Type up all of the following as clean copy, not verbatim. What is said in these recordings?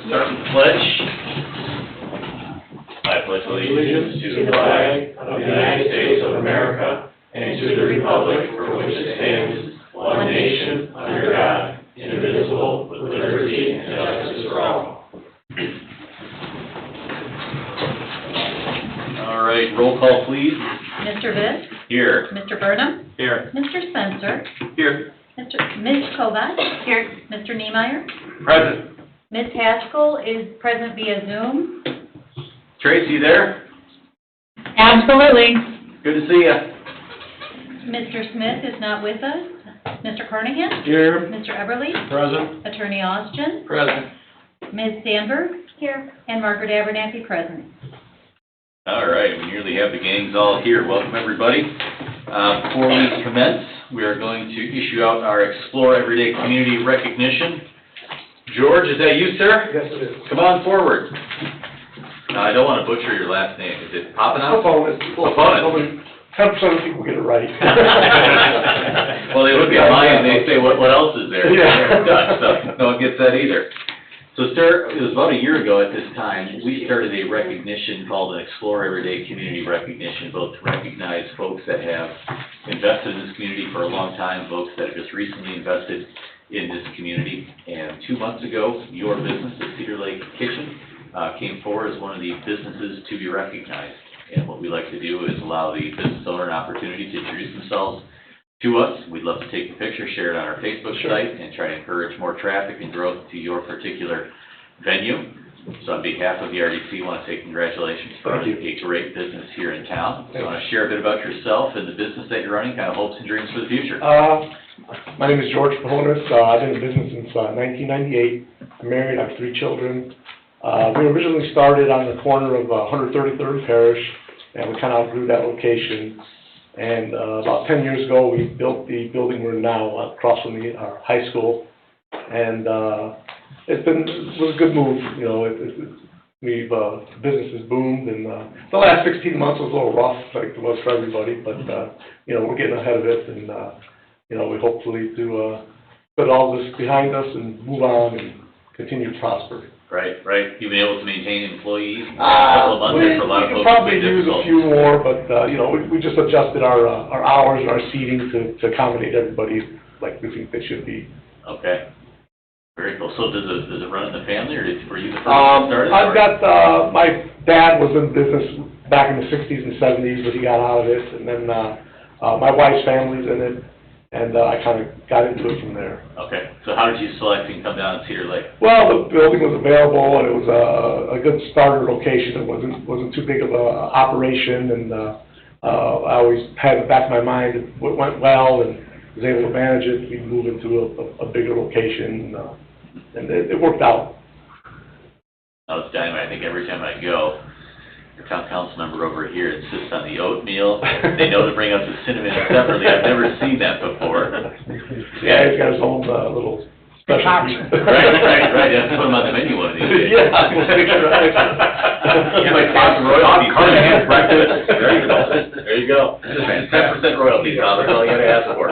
Start with the pledge. I pledge allegiance to the flag of the United States of America and to the republic for which it stands, one nation, under God, indivisible, with liberty and justice for all. All right, roll call, please. Mr. Vitt? Here. Mr. Burnham? Here. Mr. Spencer? Here. Ms. Kovac? Here. Mr. Niemeyer? Present. Ms. Haskell is present via Zoom. Tracy, there? Absolutely. Good to see you. Mr. Smith is not with us. Mr. Carnahan? Here. Mr. Eberly? Present. Attorney Austin? Present. Ms. Sandberg? Here. And Margaret Abernathy present. All right, we nearly have the gangs all here. Welcome, everybody. Before we commence, we are going to issue out our Explore Everyday Community Recognition. George, is that you, sir? Yes, it is. Come on forward. Now, I don't want to butcher your last name. Is it Papanos? Opponent. 10% of people get it right. Well, they look at mine and they say, what else is there? Yeah. Dutch, so no one gets that either. So, sir, it was about a year ago at this time, we started a recognition called an Explore Everyday Community Recognition, both to recognize folks that have invested in this community for a long time, folks that have just recently invested in this community. And 2 months ago, your business, the Cedar Lake Kitchen, came forward as one of the businesses to be recognized. And what we like to do is allow the business owner an opportunity to introduce themselves to us. We'd love to take the picture, share it on our Facebook site, and try to encourage more traffic and growth to your particular venue. So on behalf of the RDC, I want to say congratulations for a great business here in town. So I want to share a bit about yourself and the business that you're running, kind of hopes and dreams for the future. My name is George Pahonis. I've been in business since 1998. I'm married. I have 3 children. We originally started on the corner of 133rd Parish, and we kind of outgrew that location. And about 10 years ago, we built the building we're in now across from our high school. And it was a good move. You know, business has boomed, and the last 16 months was a little rough, like it was for everybody. But you know, we're getting ahead of it, and you know, we hopefully to put all this behind us and move on and continue to prosper. Right. You've been able to maintain employees in a couple of months for a lot of folks. We could probably use a few more, but you know, we just adjusted our hours and our seating to accommodate everybody like we think they should be. Okay. Very cool. So does it run in the family, or were you the first one started? I've got my dad was in business back in the 60s and 70s, but he got out of it, and then my wife's family's in it, and I kind of got into it from there. Okay. So how did you select and come down to Cedar Lake? Well, the building was available, and it was a good starter location. It wasn't too big of a operation, and I always had in the back of my mind it went well, and was able to manage it. We moved into a bigger location, and it worked out. Oh, it's dynamite. I think every time I go, the town council member over here insists on the oatmeal. They know to bring up the cinnamon separately. I've never seen that before. Yeah, he's got his own little special treat. Right. You have to put them on the menu one of these days. Yeah, we'll figure it out. You might have some royalties. Carnahan breakfast. There you go. 10% royalties, Tom. That's all you gotta ask for.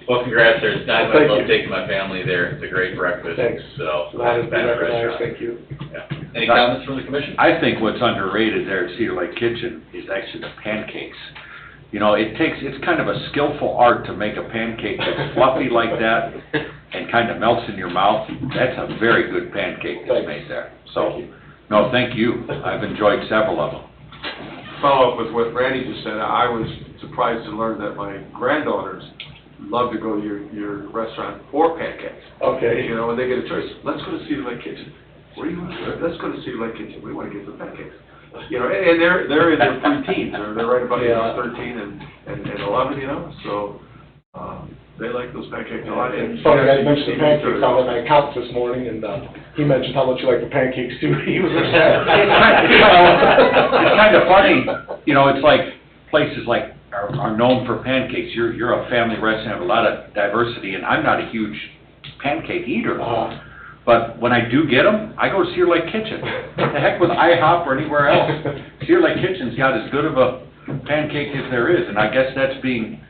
Well, congrats, sir. It's nice. I love taking my family there. It's a great breakfast. Thanks. So, Glad to be fabulous recognized. restaurant. Thank you. Yeah. Any comments from the commission? I think what's underrated there at Cedar Lake Kitchen is actually the pancakes. You know, it's kind of a skillful art to make a pancake that's fluffy like that and kind of melts in your mouth. That's a very good pancake that's made there. So, no, thank you. I've enjoyed several of them. Follow up with what Randy just said, I was surprised to learn that my granddaughters love to go to your restaurant for pancakes. Okay. You know, when they get a choice, let's go to Cedar Lake Kitchen. Where do you want to go? Let's go to Cedar Lake Kitchen. We want to get some pancakes. You know, and they're in their preteens. They're right about 13 and 11. You know, so they like those pancakes a lot. And funny, I mentioned the pancakes. I was at my account this morning, and he mentioned how much you like the pancakes too. He was upset. It's kind of funny, you know, it's like places like are known for pancakes. You're a family restaurant, have a lot of diversity, and I'm not a huge pancake eater. But when I do get them, I go to Cedar Lake Kitchen. What the heck with IHOP or anywhere else? Cedar Lake Kitchen's got as good of a pancake as there is, and I guess that's being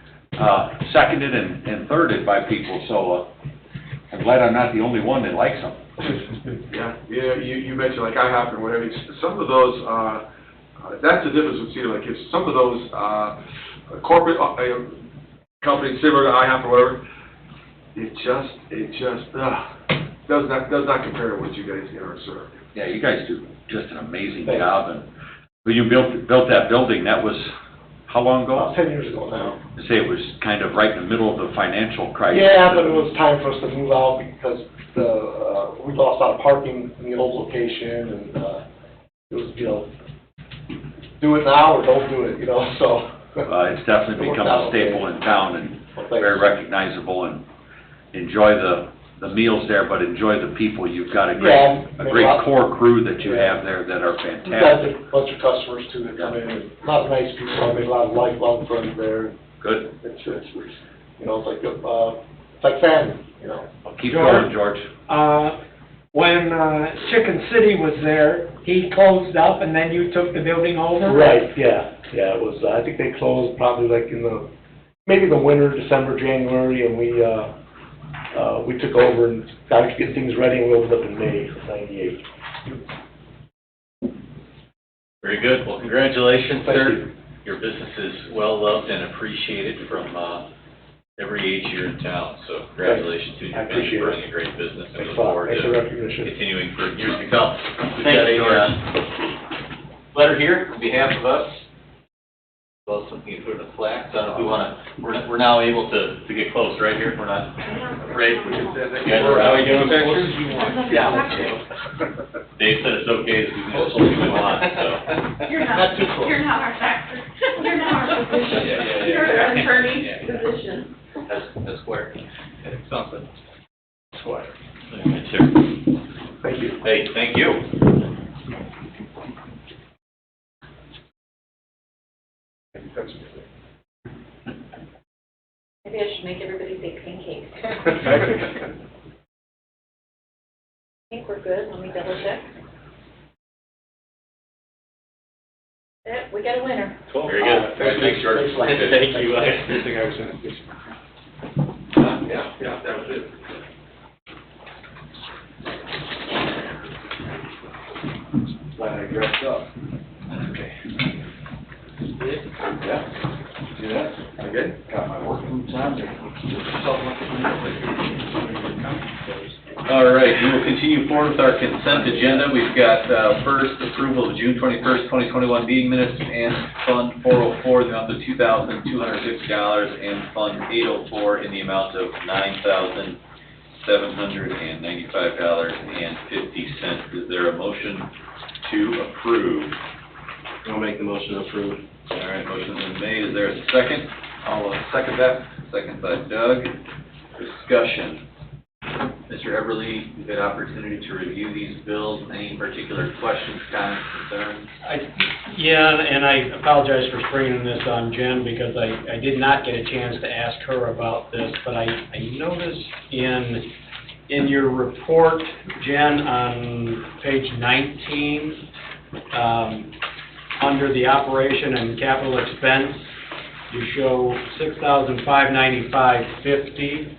seconded and thirded by people. So I'm glad I'm not the only one that likes them. Yeah, you mentioned like IHOP and whatever, some of those, that's the difference with Cedar Lake, if some of those, corporate, companies similar to IHOP or whatever, it just does not compare to what you guys are serving. Yeah, you guys do just an amazing job, and when you built that building, that was, how long ago? About 10 years ago now. To say it was kind of right in the middle of the financial crisis. Yeah, but it was time for us to move out because we lost a lot of parking in the old location, and it was, do it now or don't do it, so. It's definitely become a staple in town and very recognizable, and enjoy the meals there, but enjoy the people. You've got a great core crew that you have there that are We've got fantastic. a bunch of customers too that come in, and a lot of nice people. I made a lot of lifelong friends there. Good. It's like family, Keep going, George. When Chicken City was there, he closed up and then you took the building over? Right, yeah, it was, I think they closed probably like in maybe the winter, December, January, and we took over and got to get things ready, and we opened up in May of '98. Very good. Well, congratulations, Thank sir. you. Your business is well loved and appreciated from every age here in town. So congratulations to you I and your family appreciate for it. running a great business. And we Thanks look a lot. forward Thanks for to recognition. continuing for years to come. We've Thanks, got a George. letter here on behalf of us. Well, something you put in a plaque. So I don't know if we want to. We're now able to get close right here. We're not afraid. You guys are how are you doing, pictures? Yeah. Dave said it's okay as we can just hold we want. So. You're not too close. You're not our factor. You're not our physician. Yeah. You're our attorney Yeah. physician. That's square. Something. Square. Sure. Thank you. Hey, thank you. Maybe I should make everybody say pancakes. I think we're good. Let me double check. Yep, we got a winner. Cool. Very good. Thanks, George. Thank you. Yeah, that was it. Glad I dressed up. Okay. Yeah. See that? Okay. Got my work boots on. All right, we will continue forward with our consent agenda. We've got first approval of June 21st, 2021 meeting minutes and Fund 404 in the amount of $2,206 and Fund 804 in the amount of $9,795.50. Is there a motion to approve? I'll make the motion to approve. All right, motion's been made. Is there a second? I'll second that. Second by Doug. Discussion. Mr. Everly, you've had opportunity to review these bills. Any particular questions, comments, concerns? Yeah, and I apologize for springing this on Jen because I did not get a chance to ask her about this, but I noticed in your report, Jen, on page 19, under the operation and capital expense, you show $6,595.50,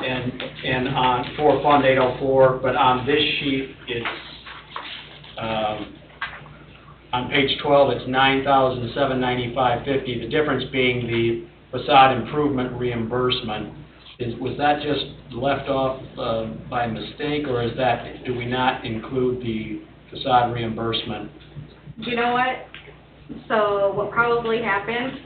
and on for Fund 804, but on this sheet it's on page 12 it's $9,795.50. The difference being the facade improvement reimbursement. Was that just left off by mistake, or do we not include the facade reimbursement? Do you know what? So what probably happened,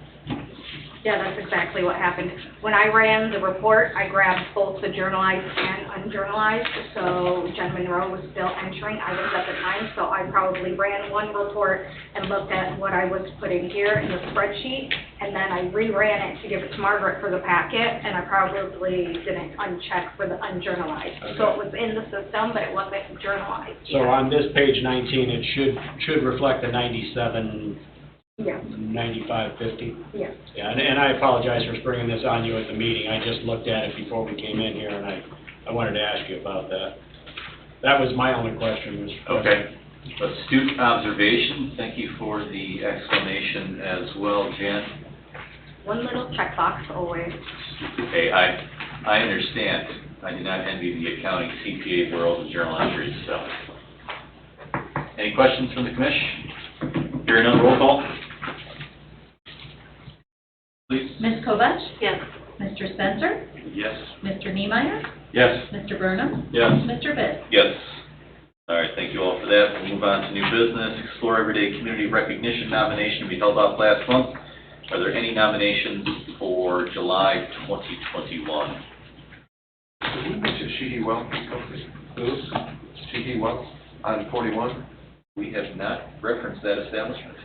yeah, that's exactly what happened. When I ran the report, I grabbed both the journalized and unjournalized, so Jen Monroe was still entering items at the time, so I probably ran one report and looked at what I was putting here in the spreadsheet, and then I reran it to give it to Margaret for the packet, and I probably didn't uncheck for the unjournalized. Okay. So it was in the system, but it wasn't journalized. So on this page 19, it should reflect the 97. Yeah, 95.50. yeah. Yeah, and I apologize for springing this on you at the meeting. I just looked at it before we came in here, and I wanted to ask you about that. That was my only question, Mr. President. Okay. Astute observation. Thank you for the explanation as well, Jen. One little checkbox always. Hey, I understand. I do not envy the accounting CPA world and journal entries, so. Any questions from the commission? Hearing none, roll call. Please. Ms. Kovach? Yes. Mr. Spencer? Yes. Mr. Niemeyer? Yes. Mr. Burnham? Yes. Mr. Vitt? Yes. All right, thank you all for that. We'll move on to new business. Explore Everyday Community Recognition nomination we held off last month. Are there any nominations for July 2021? Did we mention Sheehy Well Company? Sheehy Well on 41? We have not referenced that establishment.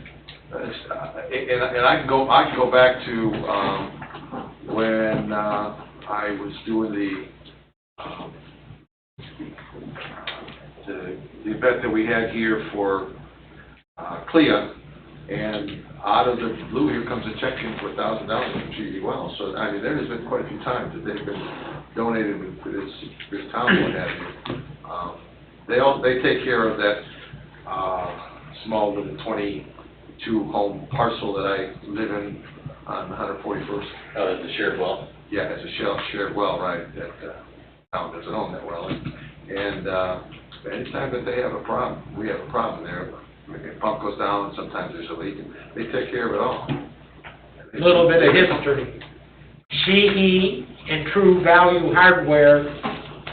And I can go back to, when, I was doing the event that we had here for, CLIA, and out of the blue, here comes a check in for $1,000 from Sheehy Well. So, I mean, there has been quite a few times that they've been donated to this town, what have you. They take care of that, small little 22-home parcel that I live in on 141st. Oh, that's a shared well? Yeah, it's a shared well, right, that town doesn't own that well. And anytime that they have a problem, we have a problem there. The pump goes down, sometimes there's a leak, and they take care of it all. A little bit of history. Sheehy and True Value Hardware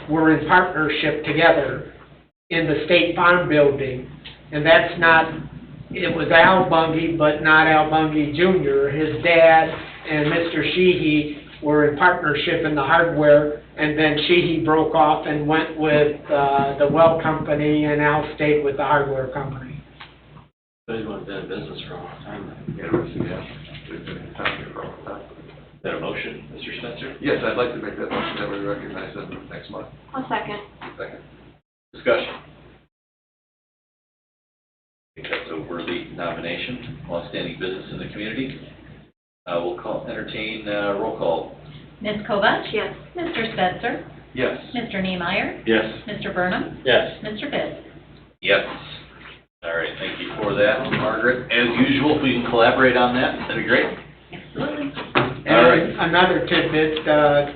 were in partnership together in the State Farm building, and that's not, it was Al Bungie, but not Al Bungie Jr. His dad and Mr. Sheehy were in partnership in the hardware, and then Sheehy broke off and went with the well company, and Al stayed with the hardware company. They've been in business for a long time. Yeah, they've been in town here for a long time. Is that a motion, Mr. Spencer? Yes, I'd like to make that motion that we recognize them next month. I'll second. Second. Discussion. I think that's a worthy nomination, long-standing business in the community. We'll entertain roll call. Ms. Kovach? Yes. Mr. Spencer? Yes. Mr. Niemeyer? Yes. Mr. Burnham? Yes. Mr. Vitt? Yes. All right, thank you for that, Margaret. As usual, if we can collaborate on that, that'd be great. Absolutely. All right. And another tidbit,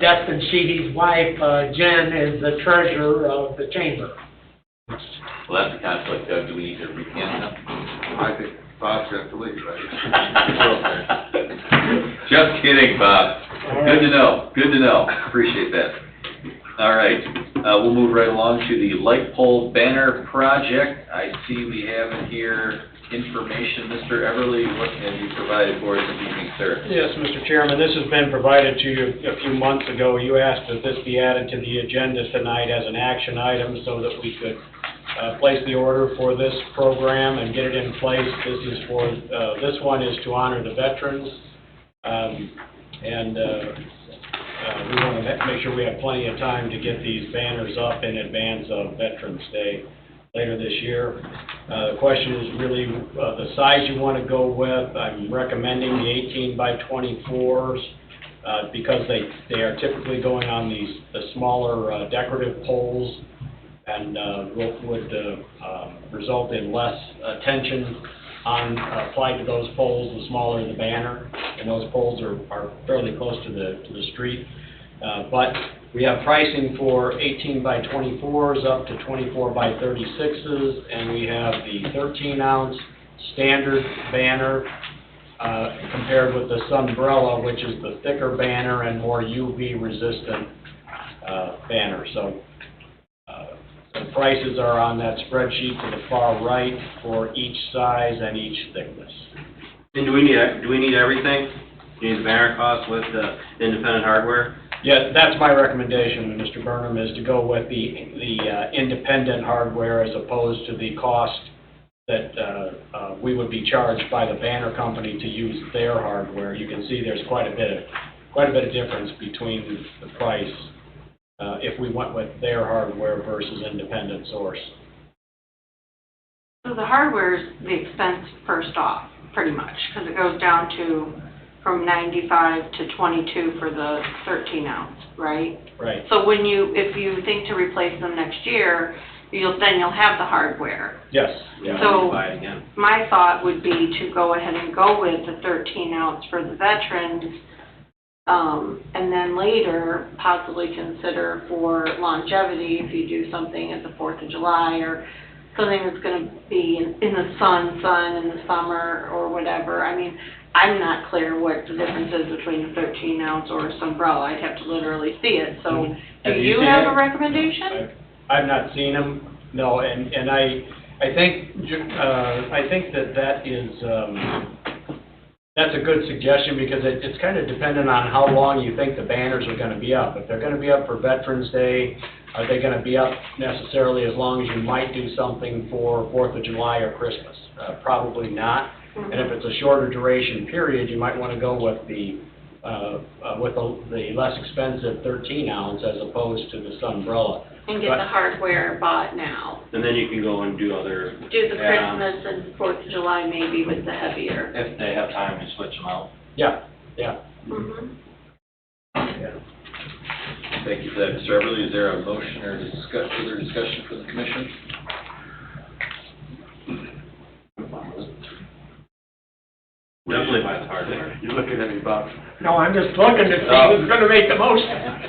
Destin Sheehy's wife, Jen, is the treasurer of the chamber. Well, that's a conflict, Doug. Do we need to recant them? I think Bob's got to leave, right? Just kidding, Bob. Good to know. Good to know. Appreciate that. All right. We'll move right along to the light pole banner project. I see we have in here information. Mr. Everly, what have you provided for us this evening, sir? Yes, Mr. Chairman, this has been provided to you a few months ago. You asked that this be added to the agenda tonight as an action item so that we could place the order for this program and get it in place. This is for, this one is to honor the veterans, we want to make sure we have plenty of time to get these banners up in advance of Veterans Day later this year. The question is really the size you want to go with. I'm recommending the 18 by 24s because they are typically going on the smaller decorative poles and would result in less attention applied to those poles the smaller the banner, and those poles are fairly close to the street. But we have pricing for 18 by 24s up to 24 by 36s, and we have the 13-ounce standard banner compared with the Sunbrella, which is the thicker banner and more UV resistant banner. So the prices are on that spreadsheet to the far right for each size and each thickness. And do we need everything? Do we need the banner cost with the independent hardware? Yeah, that's my recommendation, Mr. Burnham, is to go with the independent hardware as opposed to the cost that we would be charged by the banner company to use their hardware. You can see there's quite a bit of difference between the price if we went with their hardware versus independent source. So the hardware is the expense first off, pretty much, because it goes down to from 95 to 22 for the 13-ounce, right? Right. So if you think to replace them next year, you'll have the hardware. Yes. Yeah, So buy it again. my thought would be to go ahead and go with the 13-ounce for the veterans And then later, possibly consider for longevity, if you do something at the 4th of July or something that's gonna be in the sun in the summer or whatever. I mean, I'm not clear what the difference is between a 13 ounce or a umbrella. I'd have to literally see it. So, do Have you you seen have it? a recommendation? I've not seen them, no, and I think, that is, that's a good suggestion, because it's kind of dependent on how long you think the banners are gonna be up. If they're gonna be up for Veterans Day, are they gonna be up necessarily as long as you might do something for 4th of July or Christmas? Probably not. And if it's a shorter duration period, you might wanna go with the less expensive 13 ounce as opposed to the Sunbrella. And get the hardware bought now. And then you can go and do other. Do the add-ons. Christmas and 4th of July maybe with the heavier. If they have time to switch them out. Yeah. Mhm. Thank you for that, Mr. Everly. Is there a motion or further discussion from the commission? Definitely buy the hardware. You're looking at me, Bob. No, I'm just looking to see who's gonna make the motion.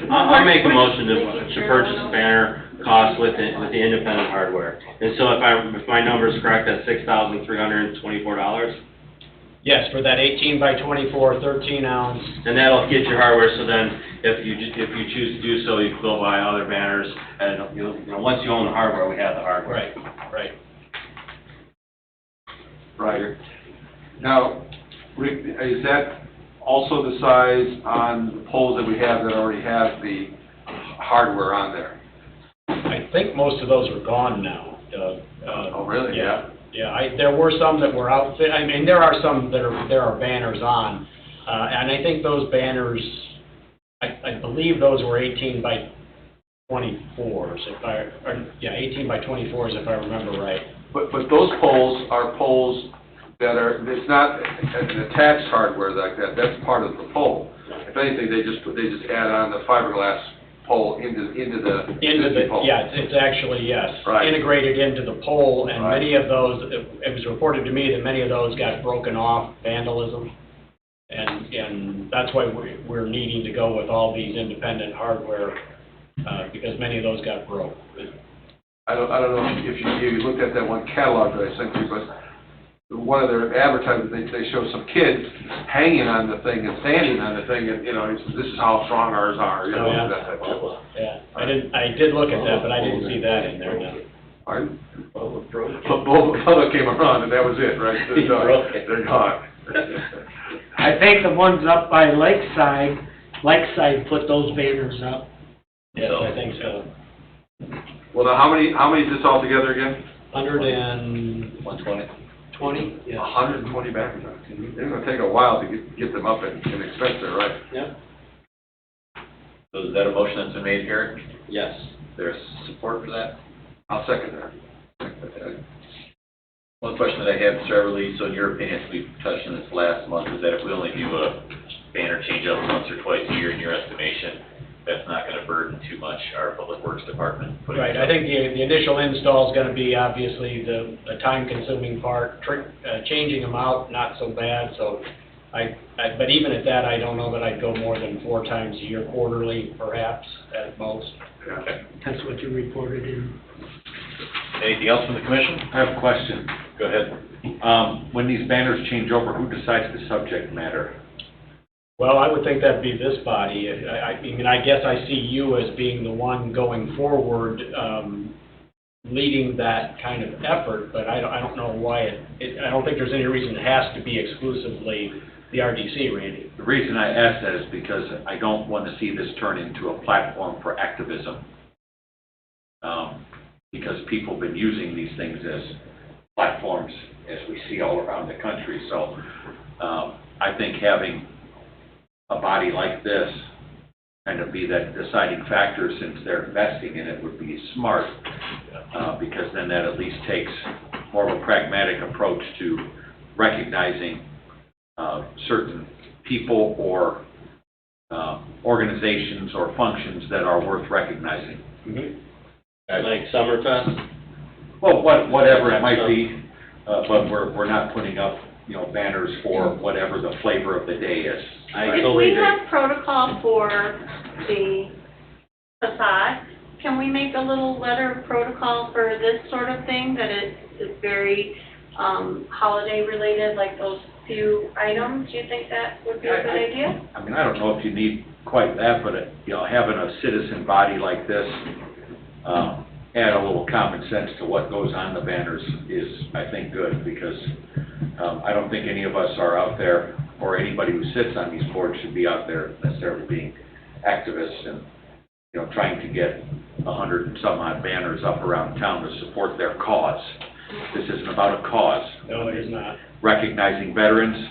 I'll make a motion to purchase a banner cost with the independent hardware. And so if my number is correct, that's $6,324. Yes, for that 18 by 24, 13 ounce. And that'll get your hardware, so then if you choose to do so, you can go buy other banners. And, once you own the hardware, we have the hardware. Right. Right. Now, Rick, is that also the size on the poles that we have that already have the hardware on there? I think most of those are gone now, Doug. Oh, really? Yeah, there were some that were outfit, I mean, there are some that there are banners on, and I think those banners, I believe those were 18 by 24s, 18 by 24s if I remember right. But those poles are poles that are, it's not an attached hardware like that, that's part of the pole. If anything, they just add on the fiberglass pole into the existing pole. Yeah, it's actually, yes, Right. integrated into the pole, and Right. many of those, it was reported to me that many of those got broken off, vandalism, and that's why we're needing to go with all these independent hardware, because many of those got broke. I don't know if you looked at that one catalog that I sent you, but one of their advertisements, they show some kids hanging on the thing and standing on the thing, and, this is how strong ours are, Oh, yeah. that type of stuff. Yeah, I did look at that, but I didn't see that in there now. Pardon? But Bubba came around, and that was it, right? They're gone. I think the ones up by Lakeside put those banners up. Yes, I think so. Well, now, how many is this altogether again? 120. 120? Yeah. 120 banners. It's gonna take a while to get them up and expensive, right? Yep. So is that a motion that's been made here? Yes. Is there support for that? I'll second that. One question that I have, Mr. Everly, so in your opinion, we've touched on this last month, is that if we only do a banner change up once or twice a year in your estimation, that's not gonna burden too much our public works department? Right, I think the initial install is gonna be obviously the time-consuming part. Changing them out, not so bad, so but even at that, I don't know that I'd go more than 4 times a year, quarterly perhaps, at most. Yeah. That's what you reported in. Anything else from the commission? I have a question. Go ahead. When these banners change over, who decides the subject matter? Well, I would think that'd be this body. I mean, I guess I see you as being the one going forward, leading that kind of effort, but I don't know why I don't think there's any reason it has to be exclusively the RDC, Randy. The reason I ask that is because I don't want to see this turn into a platform for activism. Because people have been using these things as platforms, as we see all around the country. So I think having a body like this kind of be that deciding factor, since they're investing in it, would be smart, because then that at least takes more of a pragmatic approach to recognizing certain people or organizations or functions that are worth recognizing. Mm-hmm. Like Summerfest? Well, whatever it might be, but we're not putting up, banners for whatever the flavor of the day is. I If totally we agree. have protocol for the facade, can we make a little letter of protocol for this sort of thing, that it is very, holiday related, like those few items? Do you think that would be a good idea? I mean, I don't know if you need quite that, but, you know, having a citizen body like this, add a little common sense to what goes on the banners is, I think, good, because, I don't think any of us are out there, or anybody who sits on these boards should be out there necessarily being activists and, you know, trying to get 100 and some odd banners up around town to support their cause. This isn't about a cause. No, it is not. Recognizing veterans,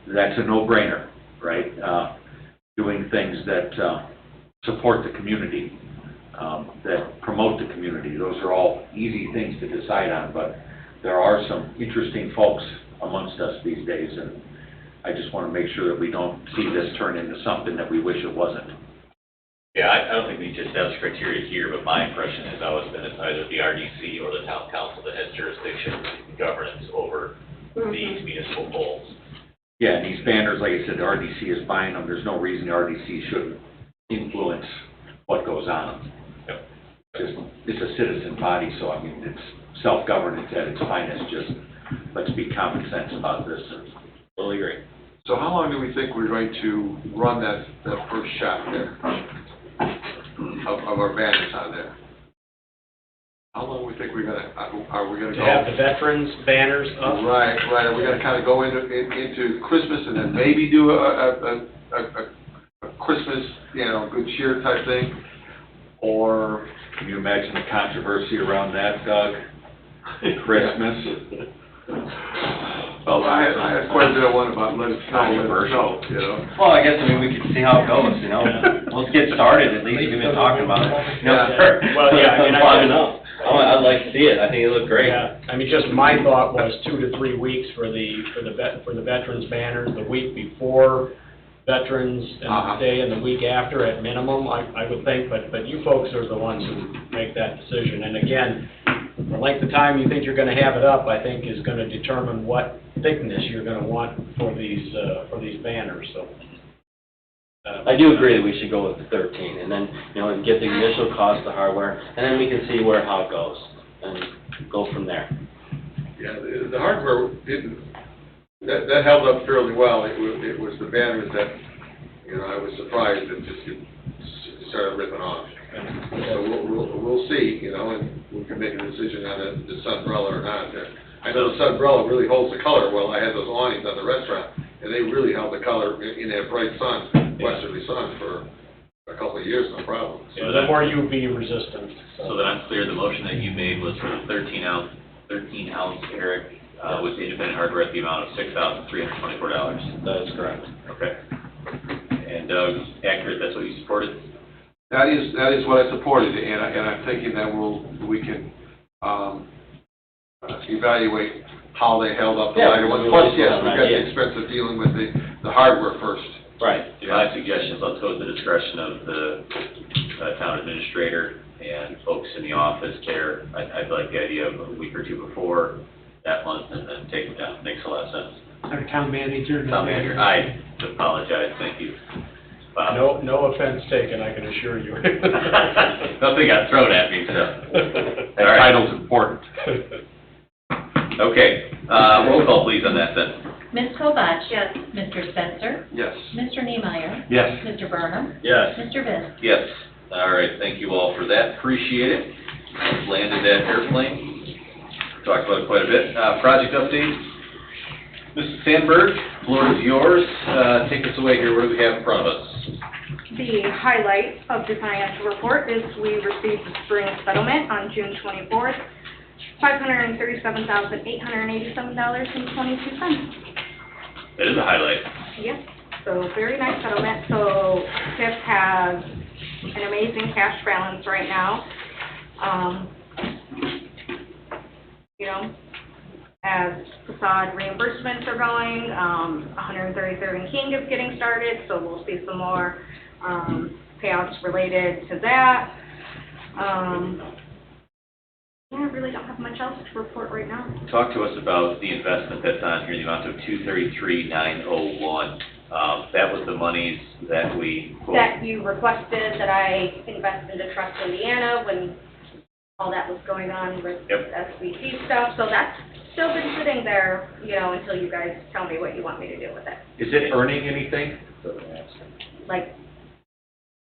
that's a no-brainer, right? Doing things that support the community, that promote the community, those are all easy things to decide on, but there are some interesting folks amongst us these days, and I just want to make sure that we don't see this turn into something that we wish it wasn't. Yeah, I don't think we need to establish criteria here, but my impression has always been it's either the RDC or the town council that has jurisdiction and governance over these municipal poles. Yeah, and these banners, like I said, the RDC is buying them, there's no reason the RDC shouldn't influence what goes on them. Yep. It's a citizen body, so I mean, it's self-governance at its finest, just let's be common sense about this, and Totally agree. So how long do we think we're going to run that first shot there of our banners on there? How long we think we're gonna, are we gonna To go? have the veterans banners up. Right, are we gonna kind of go into Christmas and then maybe do a Christmas, you know, good cheer type thing? Or? can you imagine the controversy around that, Doug? Christmas? Well, I had quite a bit of one about let it snow, you know? Well, I guess, I mean, we could see how it goes, you know? Let's get started, at least we've been talking about it. You know, for- Well, yeah, I mean, long enough. I'd like to see it, I think it looked great. Yeah, I mean, just my thought was 2 to 3 weeks for the veterans banners, the week before Veterans Day and the week after at minimum, I would think, but you folks are the ones who make that decision. And again, the length of time you think you're gonna have it up, I think, is gonna determine what thickness you're gonna want for these banners, so. I do agree that we should go with the 13, and then, you know, and get the initial cost of hardware, and then we can see how it goes, and go from there. Yeah, the hardware didn't, that held up fairly well. It was the banners that, you know, I was surprised that just started ripping off. So we'll see, you know, and we can make a decision on the sunbrella or not. I know the sunbrella really holds the color well. I had those awnings on the restaurant, and they really held the color in that bright sun, westerly sun, for a couple of years, no problem. Yeah, the more UV resistant. So that I'm clear, the motion that you made was for the 13 ounce, Eric, with the independent hardware at the amount of $6,324. That is correct. Okay. And Doug, accurate, that's what you supported? That is what I supported, and I'm thinking that we can evaluate how they held up the lighter ones. Plus, yes, we've got the expense of dealing with the hardware first. Right. My suggestion is let's go with the discretion of the town administrator and folks in the office there. I'd like the idea of a week or two before that month and then take it down. Makes a lot of sense. Our town manager. Town manager, I apologize, thank you. Bob. No offense taken, I can assure you. Nothing got thrown at me, so. That title's important. Okay, roll call please on that then. Ms. Kovach? Yes. Mr. Spencer? Yes. Mr. Niemeyer? Yes. Mr. Burnham? Yes. Mr. Viss? Yes. All right, thank you all for that, appreciate it. Landed that airplane, talked about it quite a bit. Project update. Mrs. Sandberg, floor is yours. Take us away here, what do we have in front of us? The highlight of the financial report is we received the spring settlement on June 24th, $537,887.22. That is a highlight. Yes, so very nice settlement. So TIF has an amazing cash balance right now. You know, as facade reimbursements are going, 133rd and King is getting started, so we'll see some more payouts related to that. Yeah, I really don't have much else to report right now. Talk to us about the investment that's on here, the amount of $233,901. That was the monies that we. That you requested that I invest into Trust Indiana when all that was going on with Yep. SBC stuff, so that's still been sitting there, until you guys tell me what you want me to do with it. Is it earning anything? Like,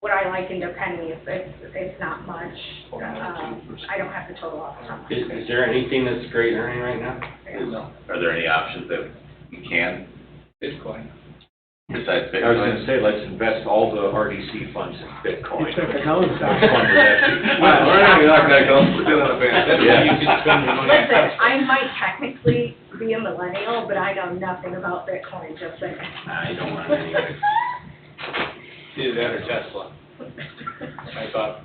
what I like into pennies, it's not much. I don't have the total off the top of my head. Is there anything that's great earning right now? No. Are there any options that you can, Bitcoin. besides I was gonna Bitcoin? say, let's invest all the RDC funds in Bitcoin. You took a nosedive. Which fund would that be? We're not gonna go put that on a van. That's Yeah. where you can spend your money. Listen, I might technically be a millennial, but I know nothing about Bitcoin, just saying. I don't want it anyway. Either that or Tesla. I thought.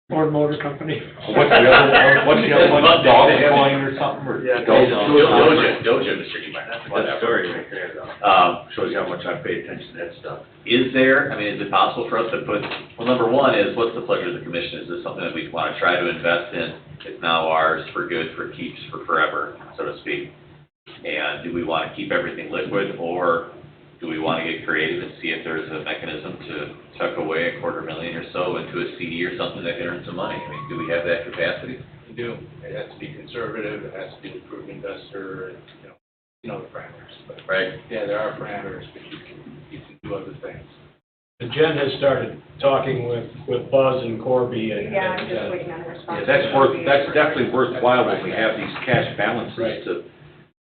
Ford Motor Company. What's the other one, Dogecoin or something, or? Yeah, Doja, Mr. Niemeyer, That's a good whatever. story right there, though. Shows you how much I pay attention to that stuff. Is there, is it possible for us to put, well, number one is, what's the pleasure of the commission? Is this something that we want to try to invest in? It's now ours for good, for keeps, for forever, so to speak. And do we want to keep everything liquid, or do we want to get creative and see if there's a mechanism to tuck away $250,000 or so into a CD or something that can earn some money? Do we have that capacity? You do. It has to be conservative, it has to be the prudent investor, and, the parameters. But, Right. yeah, there are parameters, but you can do other things. And Jen has started talking with Buzz and Corby and. Yeah, I'm just waiting on a response. That's definitely worthwhile when we have these cash balances Right. to,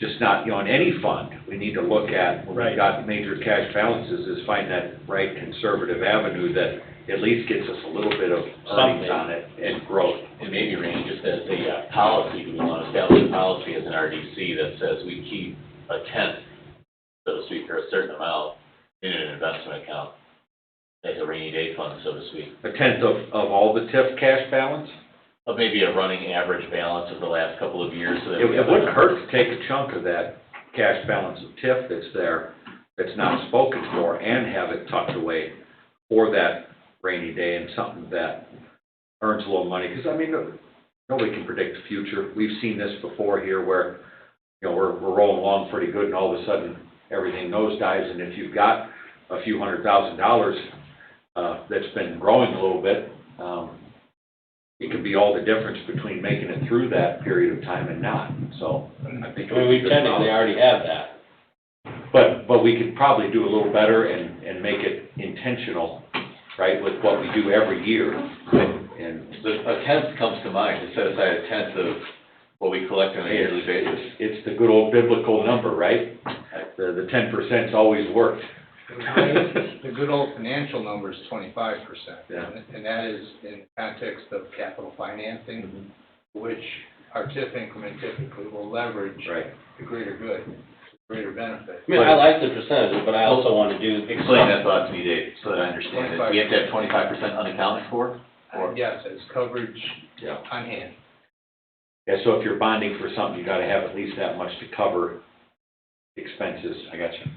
just not, in any fund, we need to look at, when Right. we've got major cash balances, is find that right conservative avenue that at least gets us a little bit of earnings on it and growth. And maybe, Randy, just as a policy, do we want to establish a policy as an RDC that says we keep a tenth, so to speak, or a certain amount in an investment account, as a rainy day fund, so to speak, A tenth of all the TIF cash balance? of maybe a running average balance of the last couple of years, so that It we have wouldn't hurt to take a chunk of that cash balance of TIF that's there, that's not spoken for, and have it tucked away for that rainy day and something that earns a little money. Because, nobody can predict the future. We've seen this before here where, we're rolling along pretty good and all of a sudden everything nosedives. And if you've got a few $100,000 that's been growing a little bit, it could be all the difference between making it through that period of time and not. So I think. We technically already have that. But we could probably do a little better and make it intentional, right, with what we do every year. And a tenth comes to mind, to set aside a tenth of what we collect on a yearly basis. it's the good old biblical number, right? The 10%'s always worked. The good old financial number is 25%. Yeah. And that is in context of capital financing, which our TIF increment typically will leverage Right. the greater good, greater benefit. I like the percentage, but I also want to do. Explain that thought to me, Dave, so that I understand it. We have to have 25% unaccounted for? Or- Yes, as coverage Yeah. on hand. Yeah, so if you're bonding for something, you gotta have at least that much to cover expenses. I got you.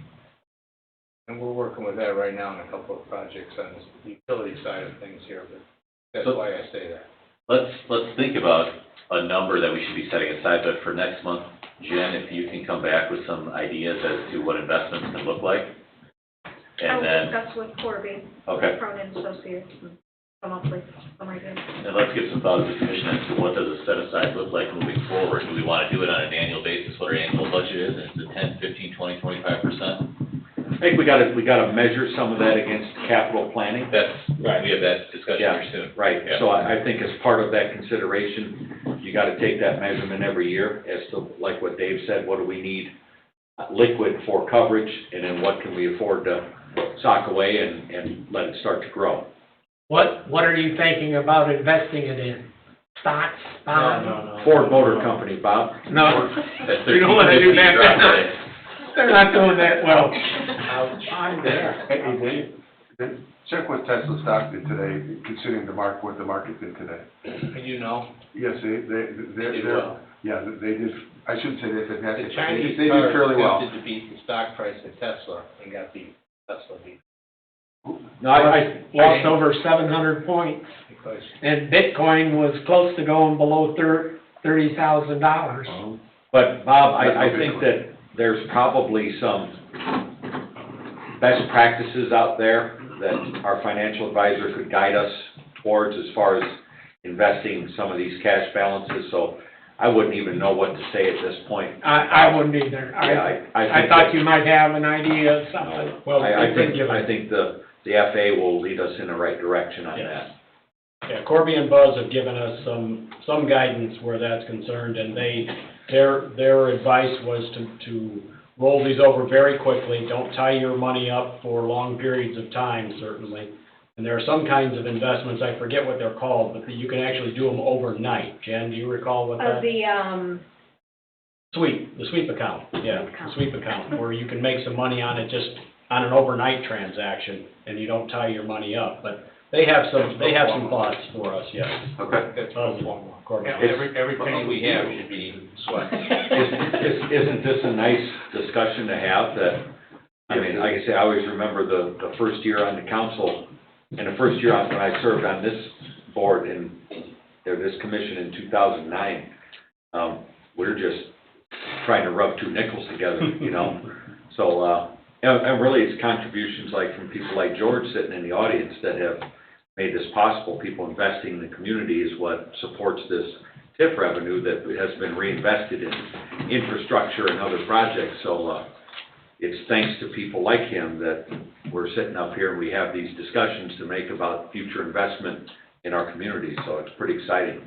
And we're working with that right now on a couple of projects on the utility side of things here, but that's So- why I say that. Let's think about a number that we should be setting aside, but for next month, Jen, if you can come back with some ideas as to what investments can look like. I'll And then, discuss with Corby, okay, Cronin Associates, and come up with some ideas. and let's give some thought to the commission as to what does a set aside look like moving forward? Do we want to do it on an annual basis, what our annual budget is? Is it 10, 15, 20, 25%? I think we gotta measure some of that against capital planning. We have that discussion here soon. Right, Yeah. so I think as part of that consideration, you gotta take that measurement every year as to, like what Dave said, what do we need liquid for coverage, and then what can we afford to sock away and let it start to grow. What are you thinking about investing it in? Stocks, bonds? No. Ford Motor Company, Bob. No, That's you don't wanna do 13.50 that. drop today. They're not doing that well. I'm there. Hey, Dave, check what Tesla stock did today, considering what the market did today. And you know, Yes, did well. yeah, they did, I shouldn't say they did, The Chinese they did car fairly well. attempted to beat the stock price of Tesla and got beat. Tesla beat. No, I Lost over 700 points, Because and Bitcoin was close to going below $30,000. But Bob, I think that there's probably some best practices out there that our financial advisor could guide us towards as far as investing some of these cash balances, so I wouldn't even know what to say at this point. I wouldn't either. Yeah, I thought you might have an idea of something. Well, I think given- the FA will lead us in the right direction on Yes. that. Yeah, Corby and Buzz have given us some guidance where that's concerned, and their advice was to roll these over very quickly. Don't tie your money up for long periods of time, certainly. And there are some kinds of investments, I forget what they're called, but you can actually do them overnight. Jen, do you recall what that? The The sweep account, yeah, the sweep account, where you can make some money on it just on an overnight transaction, and you don't tie your money up. But they have some thoughts for us, yes. Okay. That's Corby. Every penny we have should be swept. Isn't this a nice discussion to have that, I mean, like I say, I always remember the first year on the council, and the first year when I served on this board this commission in 2009, we're just trying to rub two nickels together, you know? So, and really it's contributions like from people like George sitting in the audience that have made this possible. People investing in the community is what supports this TIF revenue that has been reinvested in infrastructure and other projects. So, it's thanks to people like him that we're sitting up here and we have these discussions to make about future investment in our community, so it's pretty exciting.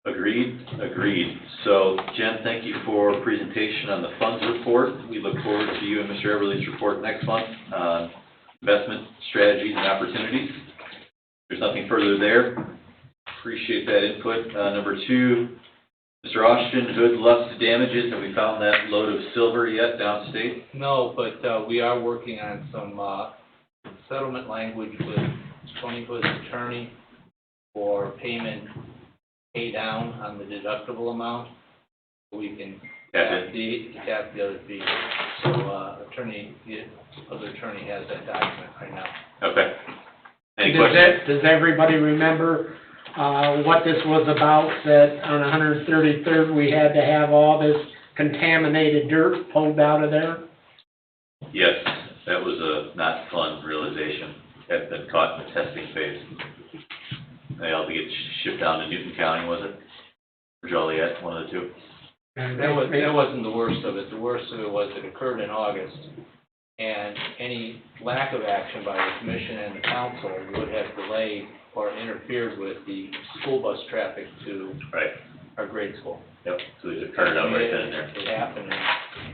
Agreed. So, Jen, thank you for presentation on the funds report. We look forward to you and Mr. Everly's report next month on investment strategies and opportunities. There's nothing further there. Appreciate that input. Number 2, Mr. Austin, Hood Lust damages. Have we found that load of silver yet downstate? No, but we are working on some settlement language with Tony Hood's attorney for pay down on the deductible amount. We can cap the other fee. So the other attorney has that document right now. Okay. Any questions? Does everybody remember what this was about, that on 133rd we had to have all this contaminated dirt pulled out of there? Yes, that was a not fun realization. Had been caught in the testing phase. They had to get shipped down to Newton County, was it? Or Joliet, one of the two. And That wasn't the worst of it. The worst of it was it occurred in August, and any lack of action by the commission and the council would have delayed or interfered with the school bus traffic to our grade school. Yep, so they just turned it out right then and there. It happened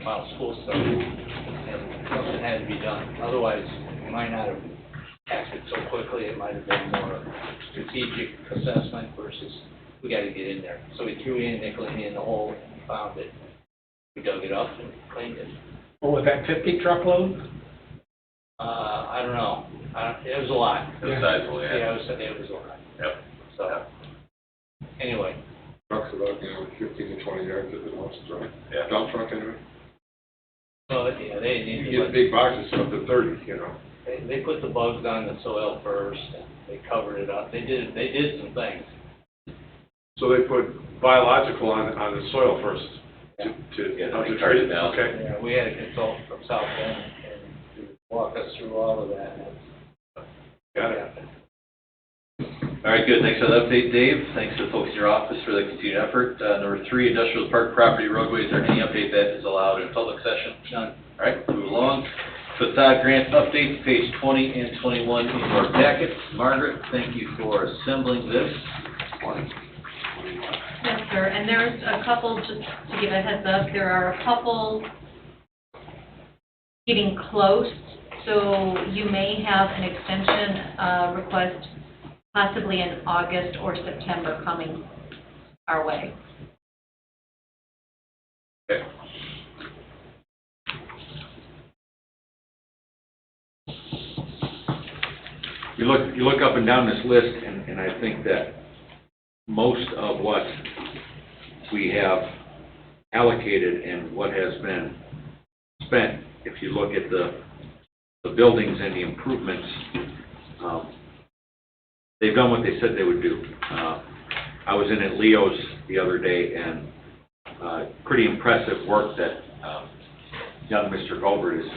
while school started, and something had to be done. Otherwise, it might not have acted so quickly. It might have been more strategic assessment versus we got to get in there. So we threw in nickel in the hole and found it. We dug it up and cleaned it. What was that, 50 truckloads? I don't know. It was a lot. It was sizable, yeah. Yeah, it was a lot. Yep. So, anyway. Trucks about, 15 to 20 yards at the most, right? Yeah. Dump truck anyway? Well, yeah, they You need get to, big boxes up to 30, they put the bugs on the soil first, and they covered it up. They did some things. So they put biological on the soil first to Yeah, then they carted it down. Okay. Yeah, we had a consultant from South Bend and to walk us through all of that. Got it. All right, good. Thanks for the update, Dave. Thanks to the folks in your office for the continued effort. Number 3, industrial park property roadways. Is there any update that is allowed in public session? None. All right, move along. Facade grant updates, page 20 and 21 in your packet. Margaret, thank you for assembling this. Yes, sir, and there's a couple, just to give a heads up, there are a couple getting close, so you may have an extension request possibly in August or September coming our way. Okay. You look up and down this list, and I think that most of what we have allocated and what has been spent, if you look at the buildings and the improvements, they've done what they said they would do. I was in at Leo's the other day, and pretty impressive work that young Mr. Gobert is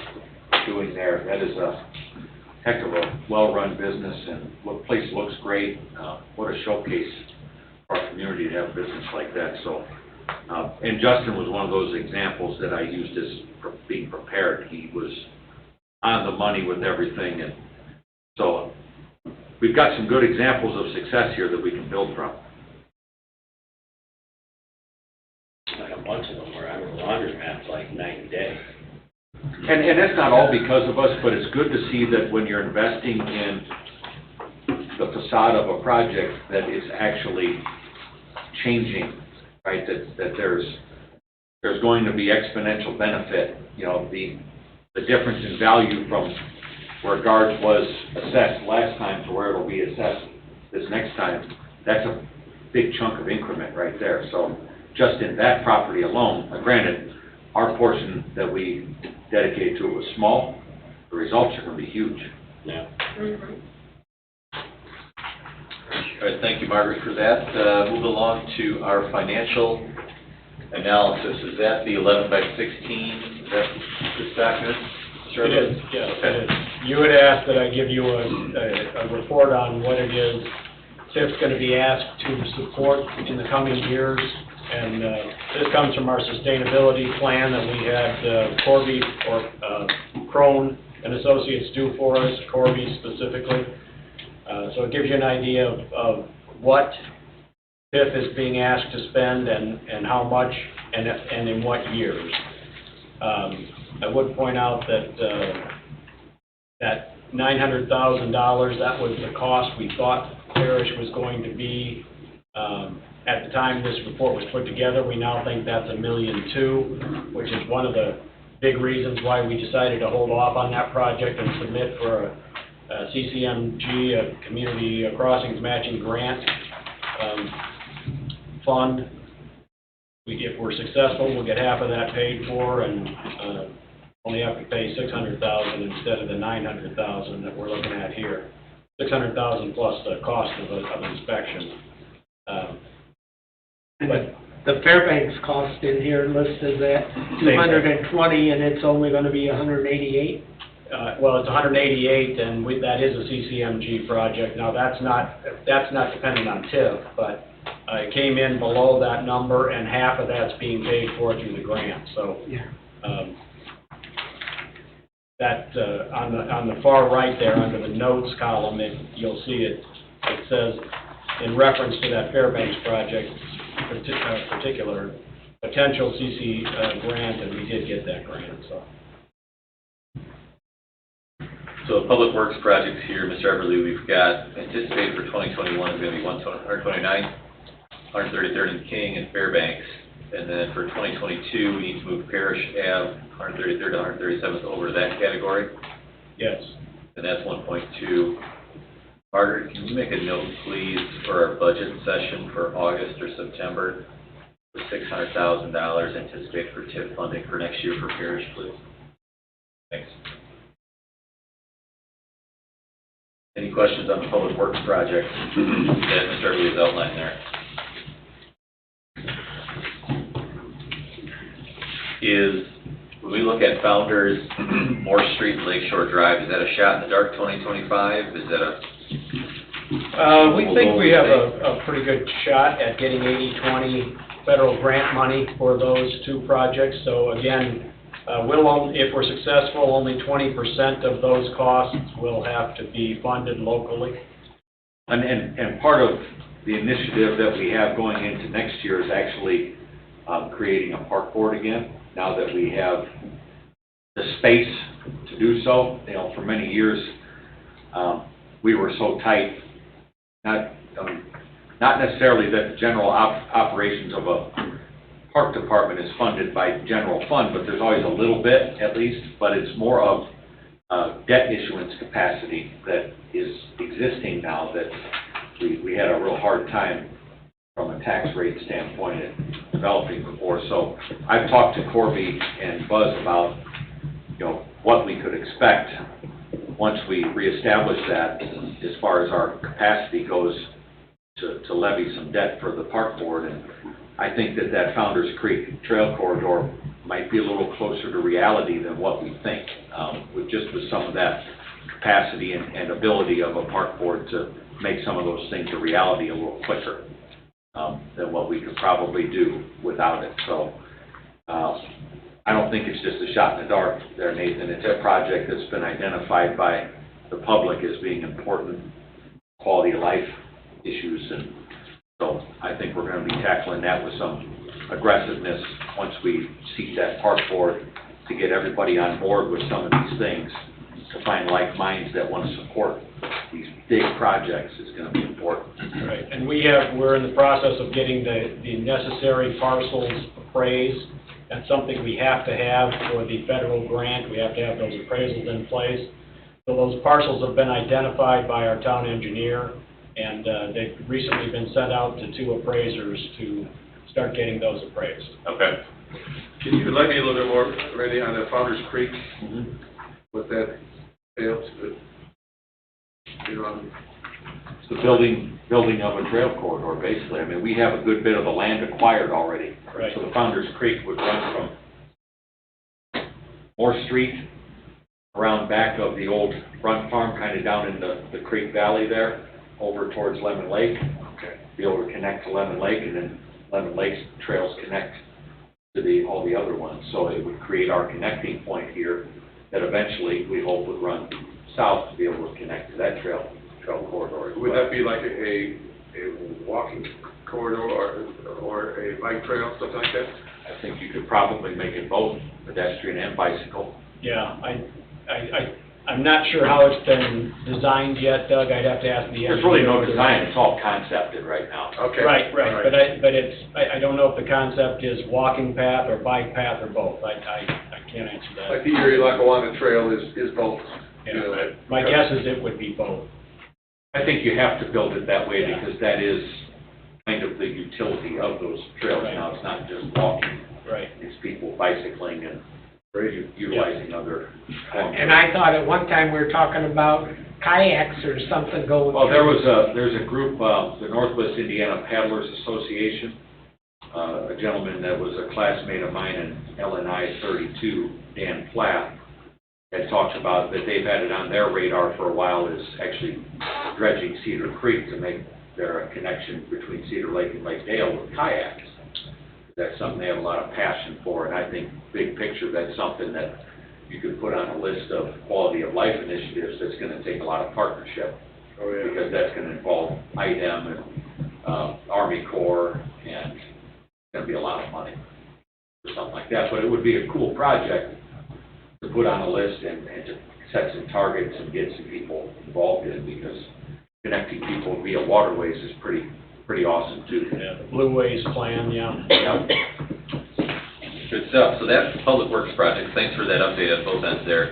doing there. That is a heck of a well-run business, and what place looks great. What a showcase for our community to have a business like that. So, and Justin was one of those examples that I used as being prepared. He was on the money with everything, and so we've got some good examples of success here that we can build from. Like a bunch of them were on the laundromat for like 90 days. And that's not all because of us, but it's good to see that when you're investing in the facade of a project, that it's actually changing, right? That there's going to be exponential benefit. You know, the difference in value from where Guards was assessed last time to where it'll be assessed this next time, that's a big chunk of increment right there. So just in that property alone, granted, our portion that we dedicated to it was small, the results are going to be huge. Yeah. Mm-hmm. All right, thank you, Margaret, for that. Move along to our financial analysis. Is that the 11 by 16? Is that this document? It is, yes, it is. You had asked that I give you a report on what it is TIF's going to be asked to support in the coming years. And this comes from our sustainability plan that we had Corby or Crone and Associates do for us, Corby specifically. So it gives you an idea of what TIF is being asked to spend and how much and in what years. I would point out that that $900,000, that was the cost we thought Parish was going to be at the time this report was put together. We now think that's $1.2 million, which is one of the big reasons why we decided to hold off on that project and submit for a CCMG, a Community Crossings Matching Grant fund. If we're successful, we'll get half of that paid for and only have to pay $600,000 instead of the $900,000 that we're looking at here. $600,000 plus the cost of inspection. But the Fairbanks cost in here listed at 220, and it's only going to be 188. Well, it's 188, and that is a CCMG project. Now, that's not dependent on TIF, but it came in below that number, and half of that's being paid for through the grant. So, that on the far right there, under the notes column, you'll see it. It says, in reference to that Fairbanks project, particular potential CC grant, and we did get that grant. So the Public Works projects here, Mr. Everly, we've got anticipated for 2021 is going to be 129th, 133rd and King, and Fairbanks. And then for 2022, we need to move Parish Ave, 133rd and 137th over to that category. Yes. And that's 1.2. Margaret, can you make a note, please, for our budget session for August or September for $600,000 anticipated for TIF funding for next year for Parish, please? Thanks. Any questions on the Public Works project that Mr. Everly has outlined there? When we look at Founders, Moore Street, and Lakeshore Drive, is that a shot in the dark 2025? Is that a... We think we have a pretty good shot at getting 80-20 federal grant money for those two projects. So again, if we're successful, only 20% of those costs will have to be funded locally. And part of the initiative that we have going into next year is actually creating a park board again, now that we have the space to do so. You know, for many years, we were so tight, not necessarily that the general operations of a park department is funded by general fund, but there's always a little bit at least, but it's more of debt issuance capacity that is existing now that we had a real hard time from a tax rate standpoint in developing before. So I've talked to Corby and Buzz about, you know, what we could expect once we reestablish that as far as our capacity goes to levy some debt for the park board. And I think that Founders Creek Trail Corridor might be a little closer to reality than what we think, with some of that capacity and ability of a park board to make some of those things a reality a little quicker than what we could probably do without it. So I don't think it's just a shot in the dark there, Nathan. It's a project that's been identified by the public as being important quality of life issues, and so I think we're going to be tackling that with some aggressiveness once we seat that park board to get everybody on board with some of these things, to find like minds that want to support these big projects is going to be important. Right, and we're in the process of getting the necessary parcels appraised. That's something we have to have for the federal grant. We have to have those appraisals in place. So those parcels have been identified by our town engineer, and they've recently been sent out to 2 appraisers to start getting those appraised. Okay. Can you let me a little bit more, Randy, on the Founder's Creek, what that entails? You know, It's the building of a trail corridor, basically. I mean, we have a good bit of the land acquired already. Right. So the Founder's Creek would run from Moore Street around back of the old Front Farm, kind of down in the Creek Valley there, over towards Lemon Lake. okay. Be able to connect to Lemon Lake, and then Lemon Lake's trails connect to all the other ones. So it would create our connecting point here that eventually we hope would run south to be able to connect to that trail corridor. Would that be like a walking corridor or a bike trail, something like that? I think you could probably make it both pedestrian and bicycle. Yeah, I'm not sure how it's been designed yet, Doug. I'd have to ask the engineer. There's really no design, it's all concepted right now. Okay. Right, All but I don't know if the concept is walking path or bike path or both. I can't answer that. Like the Erie-Lackawanna Trail is both. Yeah, You know, my guess is it would be both. I think you have to build it that way Yeah. because that is kind of the utility of those trails Right. now. It's not just walking, Right. it's people bicycling and utilizing other forms. And I thought at one time we were talking about kayaks or something going. Well, there's a group, the Northwest Indiana Paddlers Association, a gentleman that was a classmate of mine in LNI 32, Dan Platt, had talked about that they've had it on their radar for a while, is actually dredging Cedar Creek to make their connection between Cedar Lake and Lake Dale with kayaks. That's something they have a lot of passion for, and I think big picture, that's something that you could put on a list of quality of life initiatives that's going to take a lot of partnership. Oh, yeah. Because that's going to involve IDEM and Army Corps, and it's going to be a lot of money for something like that. But it would be a cool project to put on a list and to set some targets and get some people involved in, because connecting people via waterways is pretty awesome too. Yeah, the Blue Ways plan, yeah. Yeah. Good stuff. So that's Public Works project. Thanks for that update on both ends there.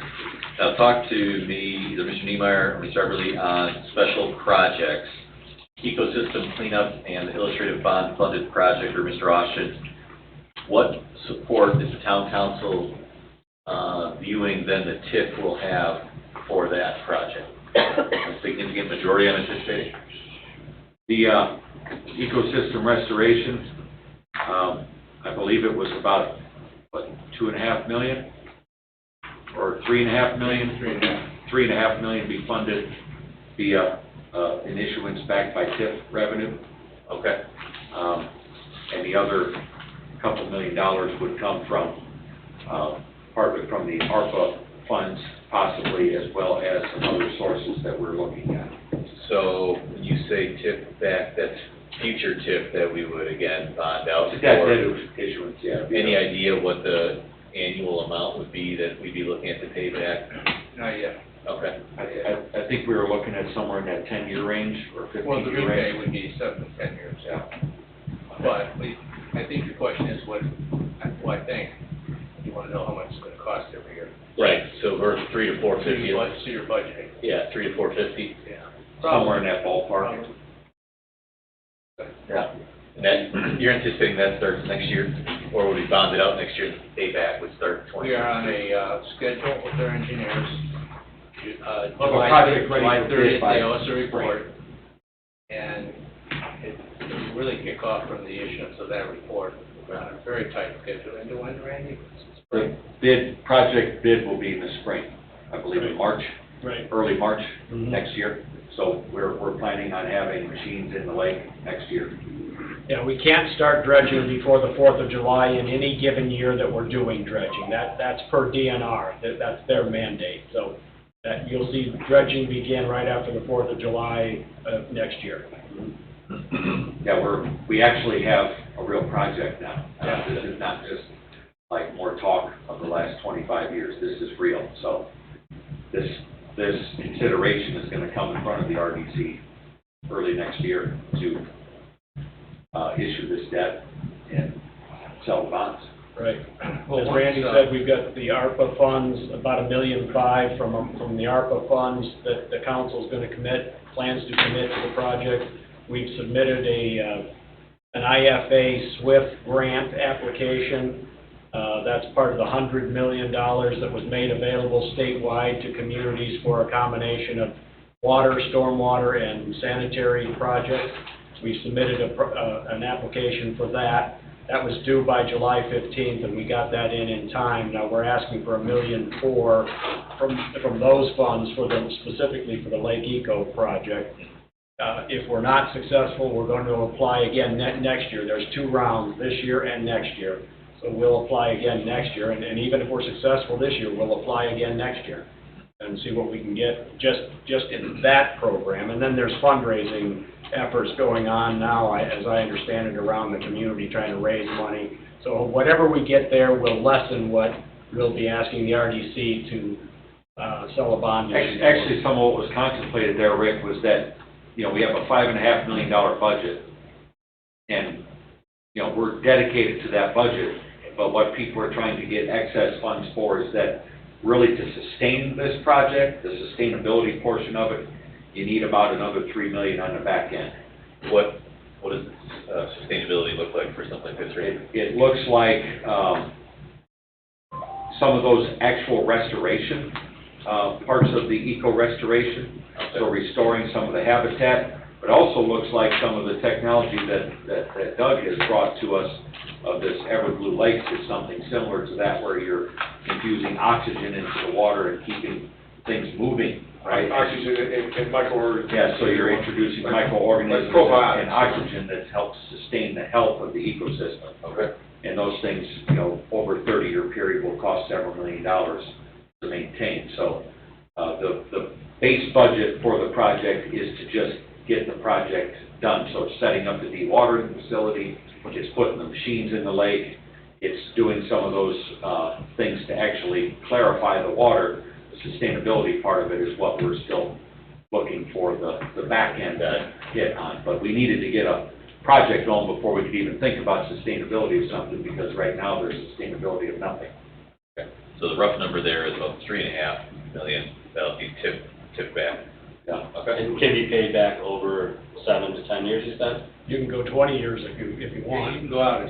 Now talk to me, either Mr. Niemeyer or Mr. Everly, on special projects, ecosystem cleanup and the illustrative bond funded project, or Mr. Austin. What support is the town council viewing then the TIF will have for that project? A significant majority, I'm anticipating? The ecosystem restoration, I believe it was about, what, 2.5 million? Or 3.5 million? 3.5 million be funded via an issuance backed by TIF revenue. Okay. And the other couple $1 million would come from, partly from the ARPA funds possibly, as well as some other sources that we're looking at. So when you say TIF back, that's future TIF that we would again bond out That for. issuance, yeah. Any idea what the annual amount would be that we'd be looking at to pay back? Not yet. Okay. I think we were looking at somewhere in that 10-year range or 15-year range. Well, the repay would be 7 to 10 years. Yeah. But I think your question is what I think. You want to know how much it's going to cost every year. Right, so we're 3 to 450. So you're budgeting. Yeah, 3 to 450. Yeah. Somewhere in that ballpark. Yeah. And that, you're anticipating that starts next year, or will be bonded out next year, and payback would start 20? We are on a schedule with our engineers. project ready July for 30th, bid by they owe us a report. And it really kick off from the issuance of that report. we're on a very tight schedule. And when, Randy? The project bid will be in the spring, I believe in March, Right. early March Mhm. next year. So we're planning on having machines in the lake next year. Yeah, we can't start dredging before the 4th of July in any given year that we're doing dredging. That's per DNR, that's their mandate. So that you'll see dredging begin right after the 4th of July of next year. Yeah, we actually have a real project now. Yeah. This is not just like more talk of the last 25 years. This is real. So this consideration is going to come in front of the RDC early next year to issue this debt and sell the bonds. Right. Well, As once, Randy said, we've got the ARPA funds, about $1.5 million from the ARPA funds that the council's going to plans to commit to the project. We've submitted an IFA SWIFT grant application. That's part of the $100 million that was made available statewide to communities for a combination of water, stormwater, and sanitary projects. We submitted an application for that. That was due by July 15th, and we got that in time. Now, we're asking for $1.4 million from those funds specifically for the Lake Eco project. If we're not successful, we're going to apply again next year. There's 2 rounds, this year and next year. So we'll apply again next year, and even if we're successful this year, we'll apply again next year and see what we can get just in that program. And then there's fundraising efforts going on now, as I understand it, around the community trying to raise money. So whatever we get there will lessen what we'll be asking the RDC to sell a bond issue. Actually, some of what was contemplated there, Rick, was that, we have a $5.5 million budget, and, we're dedicated to that budget, but what people are trying to get excess funds for is that really to sustain this project, the sustainability portion of it, you need about another $3 million on the back end. What does sustainability look like for something like this, right? It looks like some of those actual restoration, parts of the eco-restoration, so restoring some of the habitat, but also looks like some of the technology that Doug has brought to us of this Everblue Lakes is something similar to that, where you're infusing oxygen into the water and keeping things moving, right? Oxygen and microorganisms. Yeah, so you're introducing microorganisms Like probiotics. and oxygen that helps sustain the health of the ecosystem. Okay. And those things, over a 30-year period will cost several $1 million to maintain. So the base budget for the project is to just get the project done. So it's setting up the dewatering facility, it's putting the machines in the lake, it's doing some of those things to actually clarify the water. The sustainability part of it is what we're still looking for the back end hit on. But we needed to get a project going before we could even think about sustainability of something, because right now there's sustainability of nothing. Okay. So the rough number there is about $3.5 million that'll be tipped back. Yeah. Okay. And can be paid back over 7 to 10 years, you said? You can go 20 years if you Yeah, you want. can go out,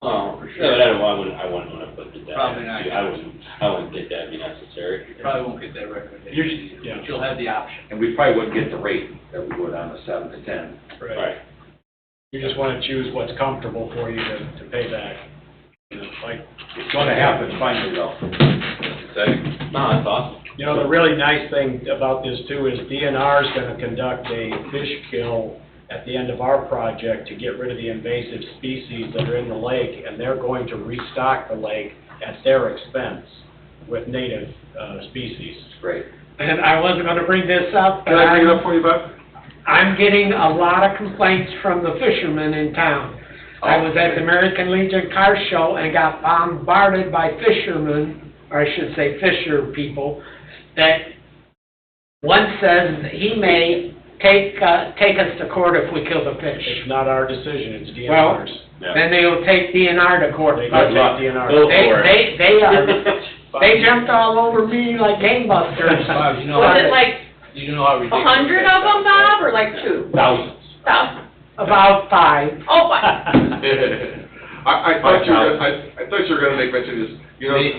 Oh, For yeah, sure. but I wouldn't want to put it down. Probably not. I wouldn't think that'd be necessary. you probably won't get that recommendation, Yeah. but you'll have the option. And we probably wouldn't get the rate that we would on the 7 to 10. Right. You just want to choose what's comfortable for you to pay back. Like, It's going to happen finally, though. Exciting. No, that's awesome. the really nice thing about this too is DNR is going to conduct a fish kill at the end of our project to get rid of the invasive species that are in the lake, and they're going to restock the lake at their expense with native species. Great. And I wasn't gonna bring this up, but Can I bring it up for you, Bob? I'm getting a lot of complaints from the fishermen in town. I was at the American Legion Car Show and got bombarded by fishermen, or I should say fisher people, that one says he may take us to court if we kill the fish. It's not our decision, it's Well, DNR's. then they'll take DNR to court. They But can take DNR. Go for it. they jumped all over me like gangbusters. Bob, you know Was how, it like you know how ridiculous. 100 of them, Bob, or like 2? Thousands. About 5. Oh, my. I thought you were gonna make mention of this,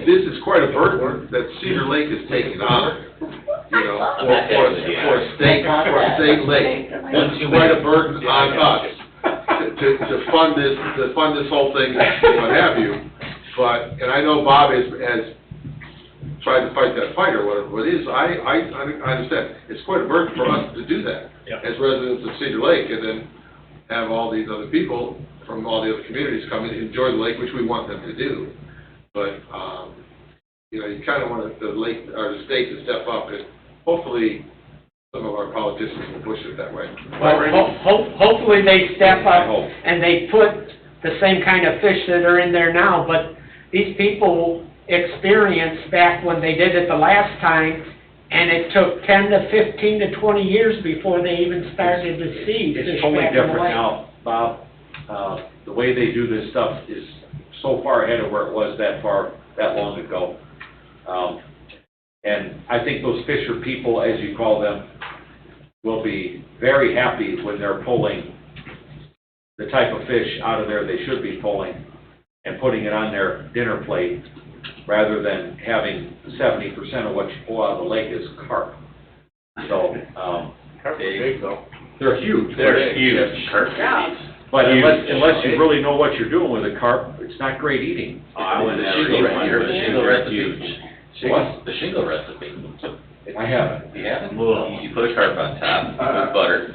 this is quite a burden that Cedar Lake is taking on. For a state lake. That's quite a burden on us to fund this whole thing, what have you. But, and I know Bob has tried to fight that fight or whatever it is. I understand. It's quite a burden for us to do that as residents of Cedar Lake, and then have all these other people from all the other communities come and enjoy the lake, which we want them to do. But, you know, you kind of want the lake, or the state to step up, and hopefully some of our politicians will push it that way. Well, hopefully they step up and they put the same kind of fish that are in there now, but these people experienced back when they did it the last time, and it took 10 to 15 to 20 years before they even started to see fish It's totally back in the different lake. now, Bob. The way they do this stuff is so far ahead of where it was that long ago. And I think those fisher people, as you call them, will be very happy when they're pulling the type of fish out of there they should be pulling and putting it on their dinner plate, rather than having 70% of what you pull out of the lake is carp. So, Carp are big, though. they're huge. They're huge. But unless you really know what you're doing with a carp, it's not great eating. I wouldn't ever eat one. You heard the shingle recipe? What? The shingle recipe. I haven't. You haven't? You put a carp on top, you put butter,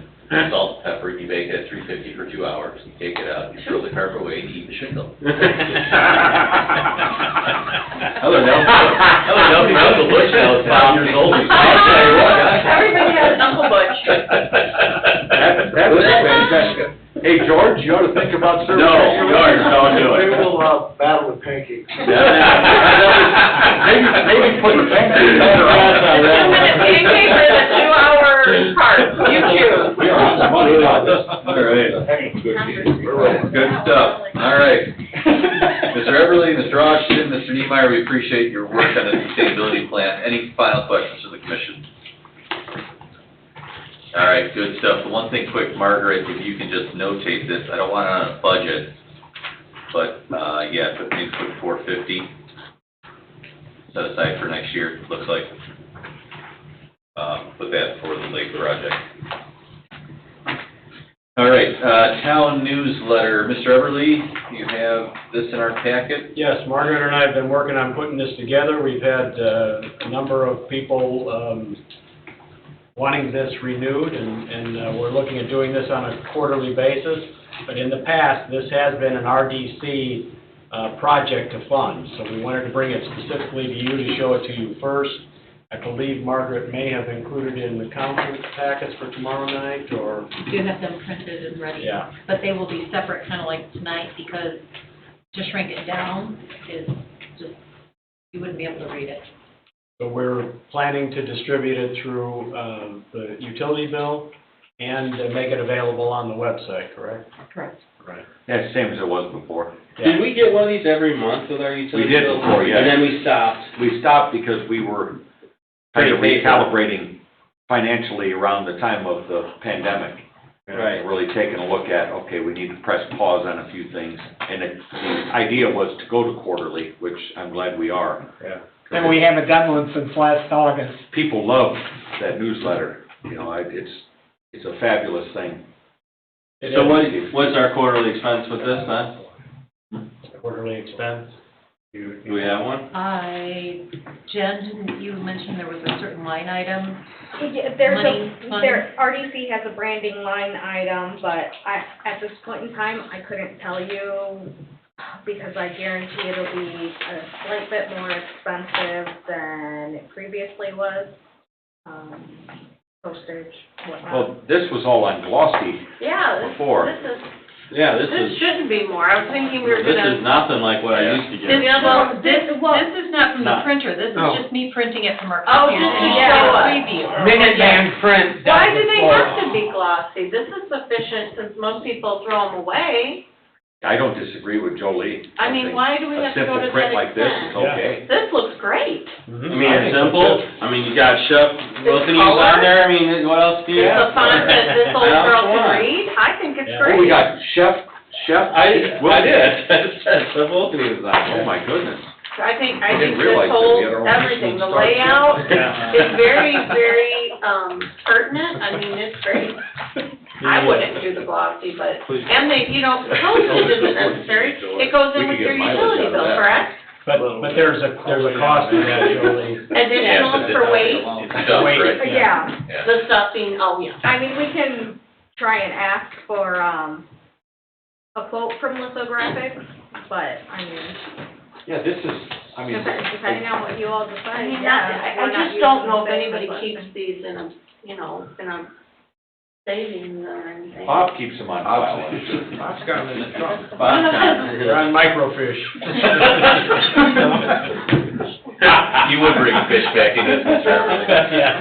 salt, pepper, you bake it at 350 for 2 hours. You take it out, you throw the carp away, and you eat the shingle. Hello, from Uncle Bush now, is 5 years old. I'll tell you what. Everybody has Uncle Butch. That was fantastic. Hey, George, you ought to think about serving. No, George, don't do it. Maybe we'll battle with pancakes. Maybe put the pancake batter on. 2-minute pancake or the 2-hour part, you choose. We are on the money on this. All right. Good stuff. All right. Mr. Everly, Mr. Austin, Mr. Niemeyer, we appreciate your work on the sustainability plan. Any final questions for the commission? All right, good stuff. The one thing quick, Margaret, if you can just notate this, I don't want it on a budget, but, yeah, put maybe put 450 set aside for next year, looks like. Put that for the lake project. All right, town newsletter. Mr. Everly, you have this in our packet? Yes, Margaret and I have been working on putting this together. We've had a number of people wanting this renewed, and we're looking at doing this on a quarterly basis. But in the past, this has been an RDC project to fund, so we wanted to bring it specifically to you to show it to you first. I believe Margaret may have included it in the council packets for tomorrow night, or... You have them printed and ready. Yeah. But they will be separate, kind of like tonight, because to shrink it down is just, you wouldn't be able to read it. So we're planning to distribute it through the utility bill and make it available on the website, correct? Correct. Right. That's the same as it was before. Did we get one of these every month with our We utility did bill? before, yeah. And then we stopped. We stopped because we were kind of recalibrating financially around the time of the pandemic. And Right. really taking a look at, okay, we need to press pause on a few things. And the idea was to go to quarterly, which I'm glad we are. Yeah. And we haven't done one since last August. People love that newsletter, you know, it's a fabulous thing. So what's our quarterly expense with this then? Quarterly expense? Do we have one? Jen, didn't you mention there was a certain line item? Yeah, RDC has a branding line item, but at this point in time, I couldn't tell you, because I guarantee it'll be a slight bit more expensive than it previously was. Postage, whatnot. Well, this was all on glossy Yeah, before. Yeah, this shouldn't be more. I was thinking we were This gonna. is nothing like what I used to get. This is not from the No. printer, this is just me printing it from our Oh, computer. just to Yeah. show us. Preview. Minuteman print. Why do they have to be glossy? This is sufficient since most people throw them away. I don't disagree with Jolie. I mean, think why do we have to go to A simple print that like this is extent? okay. This looks great. I mean, it's simple. I mean, you got Chef Wilkins on there. I mean, what else do you It's have? a font that this old What else girl do you want? can read. I think it's Yeah. great. Oh, we got Chef. I did. Chef Wilkins on Oh, there. my goodness. I think didn't this realize that we whole, had our own everything, the food starch. layout Yeah. is very, very, pertinent. I mean, it's great. I wouldn't do the glossy, but, and they, you know, postage isn't necessary, it goes in with your utility bill, correct? But there's a cost to that, Julie. Additional for weight, It's stuff, right? Yeah, Yeah. the stuffing, oh, yeah. I mean, we can try and ask for, a quote from lithographics, but, I mean, Yeah, this is, I mean. depending on what you all decide, I mean, yeah. I just don't know if anybody keeps these in a, you know, in a savings or anything. Bob keeps them on file. Bob's got them in the trunk. They're on microfiche. You would bring fish back into this, Mr. Everly. Yeah.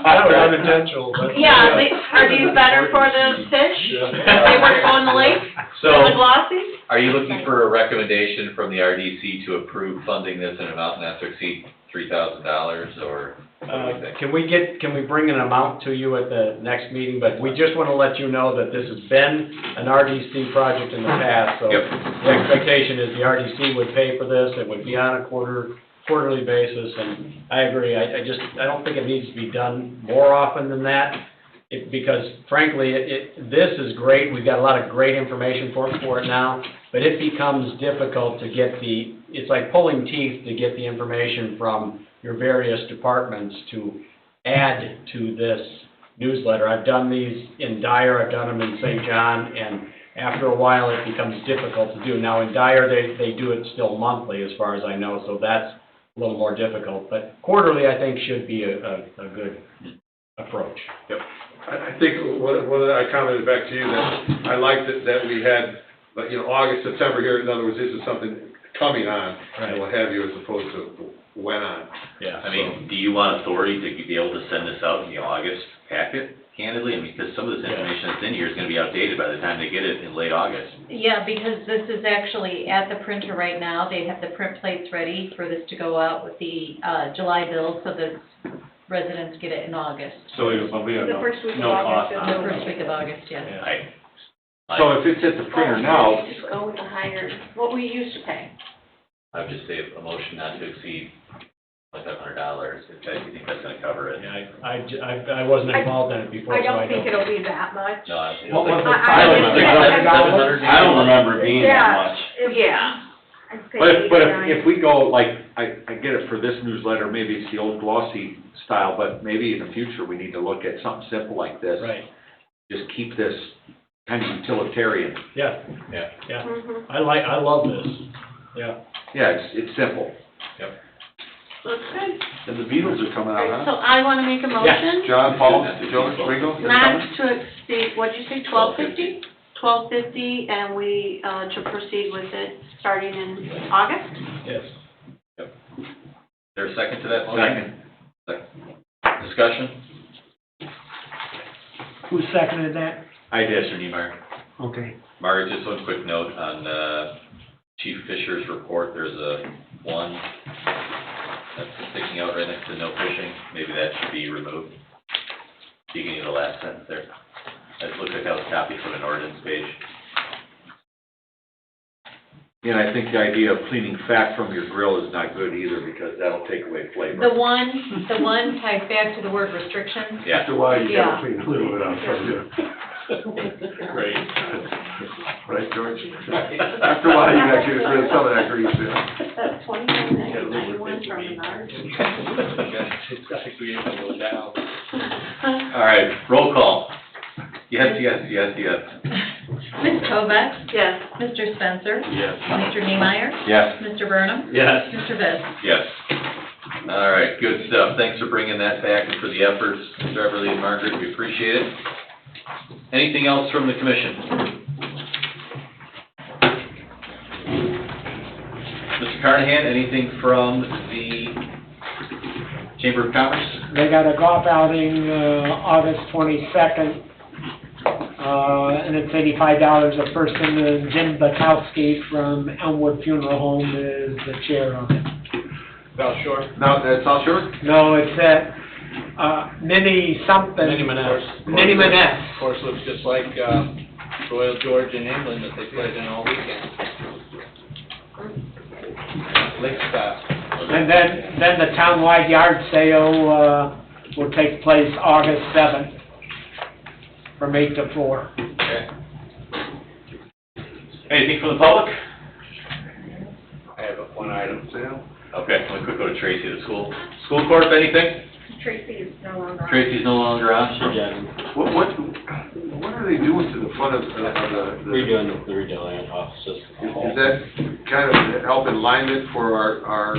That was unintentional, but. Yeah, are these better for the fish? They want to go in the lake, So, for the glossy? are you looking for a recommendation from the RDC to approve funding this in an amount not to exceed $3,000, or what do you think? Can we bring an amount to you at the next meeting? But we just want to let you know that this has been an RDC project in the past, so Yep. the expectation is the RDC would pay for this, it would be on a quarterly basis, and I agree, I don't think it needs to be done more often than that, because frankly, this is great, we've got a lot of great information for it now, but it becomes difficult to get it's like pulling teeth to get the information from your various departments to add to this newsletter. I've done these in Dyer, I've done them in St. John, and after a while, it becomes difficult to do. Now, in Dyer, they do it still monthly, as far as I know, so that's a little more difficult. But quarterly, I think, should be a good approach. I think, what I commented back to you, that I liked that we had, you know, August, September here, in other words, this is something coming on, Right. and what have you, as opposed to went on. Yeah. I mean, do you want authority to be able to send this out in the August packet, candidly? I mean, because some of this information that's in here is gonna be outdated by the time they get it in late August. Yeah, because this is actually at the printer right now. They have the print plates ready for this to go out with the July bill, so that residents get it in August. So it'll be The first week of no August cost is on The it. first week of August, yes. So if it's at the printer now, Just go with the higher, what we used to pay. I would just say a motion not to exceed $500, if you think that's gonna cover it. Yeah, I wasn't involved in it before, I so don't think it'll be that much. No, What was the I pilot? would say I don't remember it being that Yeah. much. Yeah. I'd say but 89. if we go, like, I get it for this newsletter, maybe it's the old glossy style, but maybe in the future, we need to look at something simple like this. Right, Just keep this kind of utilitarian. yeah, Yeah. yeah. Mhm. I love this, yeah. Yeah, it's simple. Looks good. And the Beatles are coming All out, right, huh? so I want to make a motion, John, Paul, George, Ringo, they're coming? not to exceed, what'd you say, $12.50? $12.50, and we, to proceed with it starting in August? Yes. Is there a second to that motion? Second. Discussion? Who seconded that? I did, Mr. Niemeyer. Okay. Margaret, just one quick note on Chief Fisher's report, there's a one that's sticking out right next to no fishing, maybe that should be removed. Beginning of the last sentence there. It looks like that was copied from an ordinance page. And I think the idea of cleaning fat from your grill is not good either, because that'll take away flavor. The one ties back to the word restrictions. Yeah. After a while, you Yeah. gotta clean a little bit out from you. Great. Right, George? After a while, you gotta get rid of some of that grease, yeah. That's $29.91 from Menards. It's actually able to go down. All right, roll call. Yes. Ms. Kovak? Yes. Mr. Spencer? Yes. Mr. Niemeyer? Yes. Mr. Burnham? Yes. Mr. Viss? Yes. All right, good stuff. Thanks for bringing that back and for the efforts, Mr. Everly and Margaret, we appreciate it. Anything else from the commission? Mr. Carnahan, anything from the Chamber of Commerce? They got a golf outing, August 22nd, and it's $85 a person, and Jim Bukowski from Elmwood Funeral Home is the chair of it. South Shore? Now, that's South Shore? No, it's at, Mini something. Mini Manette. Mini Manette. Of course, looks just like, Royal George in England that they played in all weekend. Lake style. And then the townwide yard sale, will take place August 7th. from 8 to 4. Okay. Anything from the public? I have one item. Sam? Okay, let me quick go to Tracy at the school. School corp, anything? Tracy is no longer on. Tracy's no longer on? What are they doing to the front of the? Redoing the redevelopment offices. Is that kind of help alignment for our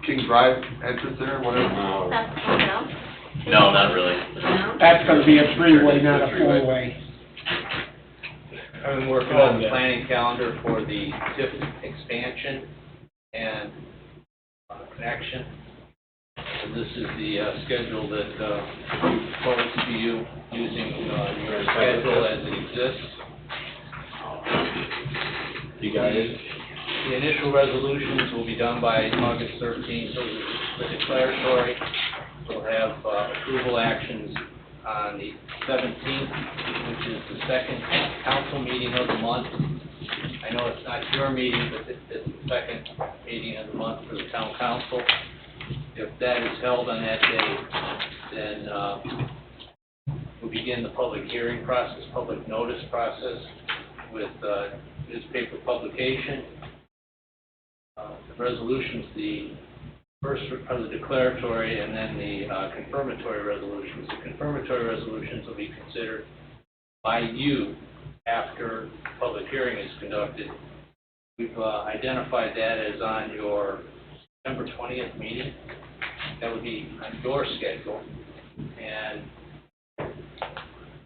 King Drive entrance there, whatever? That's coming up. No, not really. That's gonna be a three-way, not a four-way. I've been working on the planning calendar for the TIF expansion and connection. And this is the schedule that we proposed to you using your schedule as it exists. You got it? The initial resolutions will be done by August 13th, so the declaratory will have approval actions on the 17th, which is the second council meeting of the month. I know it's not your meeting, but it's the second meeting of the month for the town council. If that is held on that day, then we'll begin the public hearing process, public notice process with newspaper publication. The resolutions, the first are the declaratory and then the confirmatory resolutions. The confirmatory resolutions will be considered by you after public hearing is conducted. We've identified that as on your September 20th meeting. That would be on your schedule, and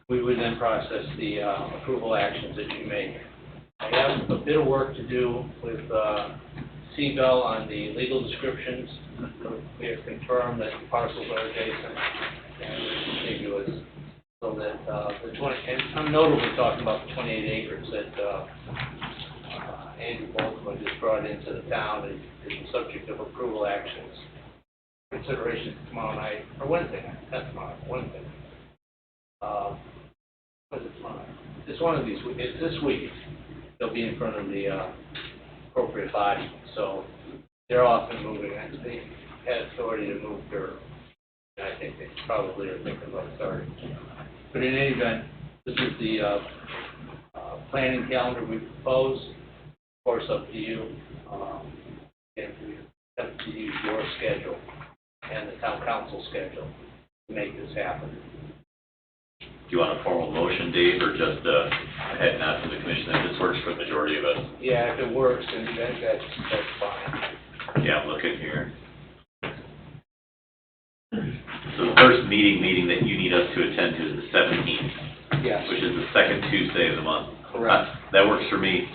we would then process the approval actions that you make. I have a bit of work to do with Seabell on the legal descriptions. We have confirmed that the parcels are adjacent and contiguous, so that the 20, and I'm notably talking about the 28 acres that Andrew Boltzmann just brought into the town is the subject of approval actions. Consideration tomorrow night, or Wednesday night, not tomorrow, Wednesday. What's it tomorrow? It's one of these, it's this week. They'll be in front of the appropriate body, so they're often moving, and they had authority to move dirt. And I think they probably are thinking about starting. But in any event, this is the planning calendar we propose. Of course, up to you. And we have to use your schedule and the town council schedule to make this happen. Do you want a formal motion, Dave, or just a head nod from the commission that this works for the majority of us? Yeah, if it works, then that's fine. Yeah, I'm looking here. So the first meeting that you need us to attend to is the 17th. Yes. Which is the second Tuesday of the month. Correct. That works for me.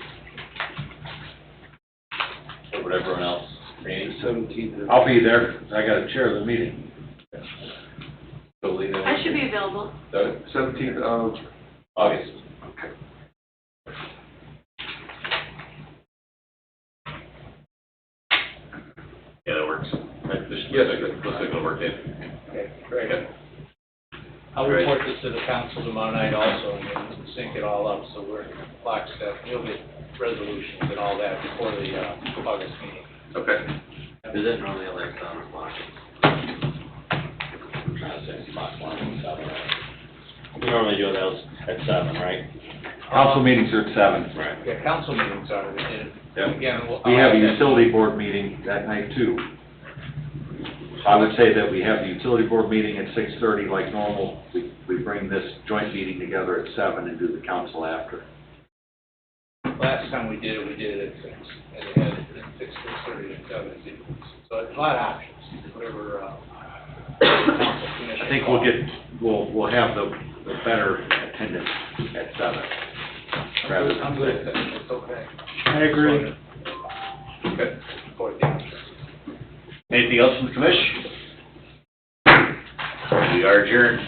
What about everyone else? Randy? 17th. I'll be there, 'cause I gotta chair the meeting. Totally. I should be available. 17th of August. Okay. Yeah, that works. Yes. Looks like it'll work, Dave. Okay, very Okay. good. I'll report this to the council tomorrow night also, and then sync it all up, so we're lockstep. You'll get resolutions and all that before the August meeting. Okay. Is it normally like block? I'm trying to say block 1 and 7. We normally do those at 7, right? Council meetings are at 7. Right. Yeah, council meetings are, and Yep. again, We have a utility board meeting that night too. So I would say that we have the utility board meeting at 6:30 like normal. We bring this joint meeting together at 7 and do the council after. Last time we did it at 6, and it had it at 6:30 and 7. So it's a lot of options, whatever council commission. I think we'll have the better attendance at 7. I'm good at that, it's okay. I agree. Okay. Support the options. Anything else from the commission? We are adjourned.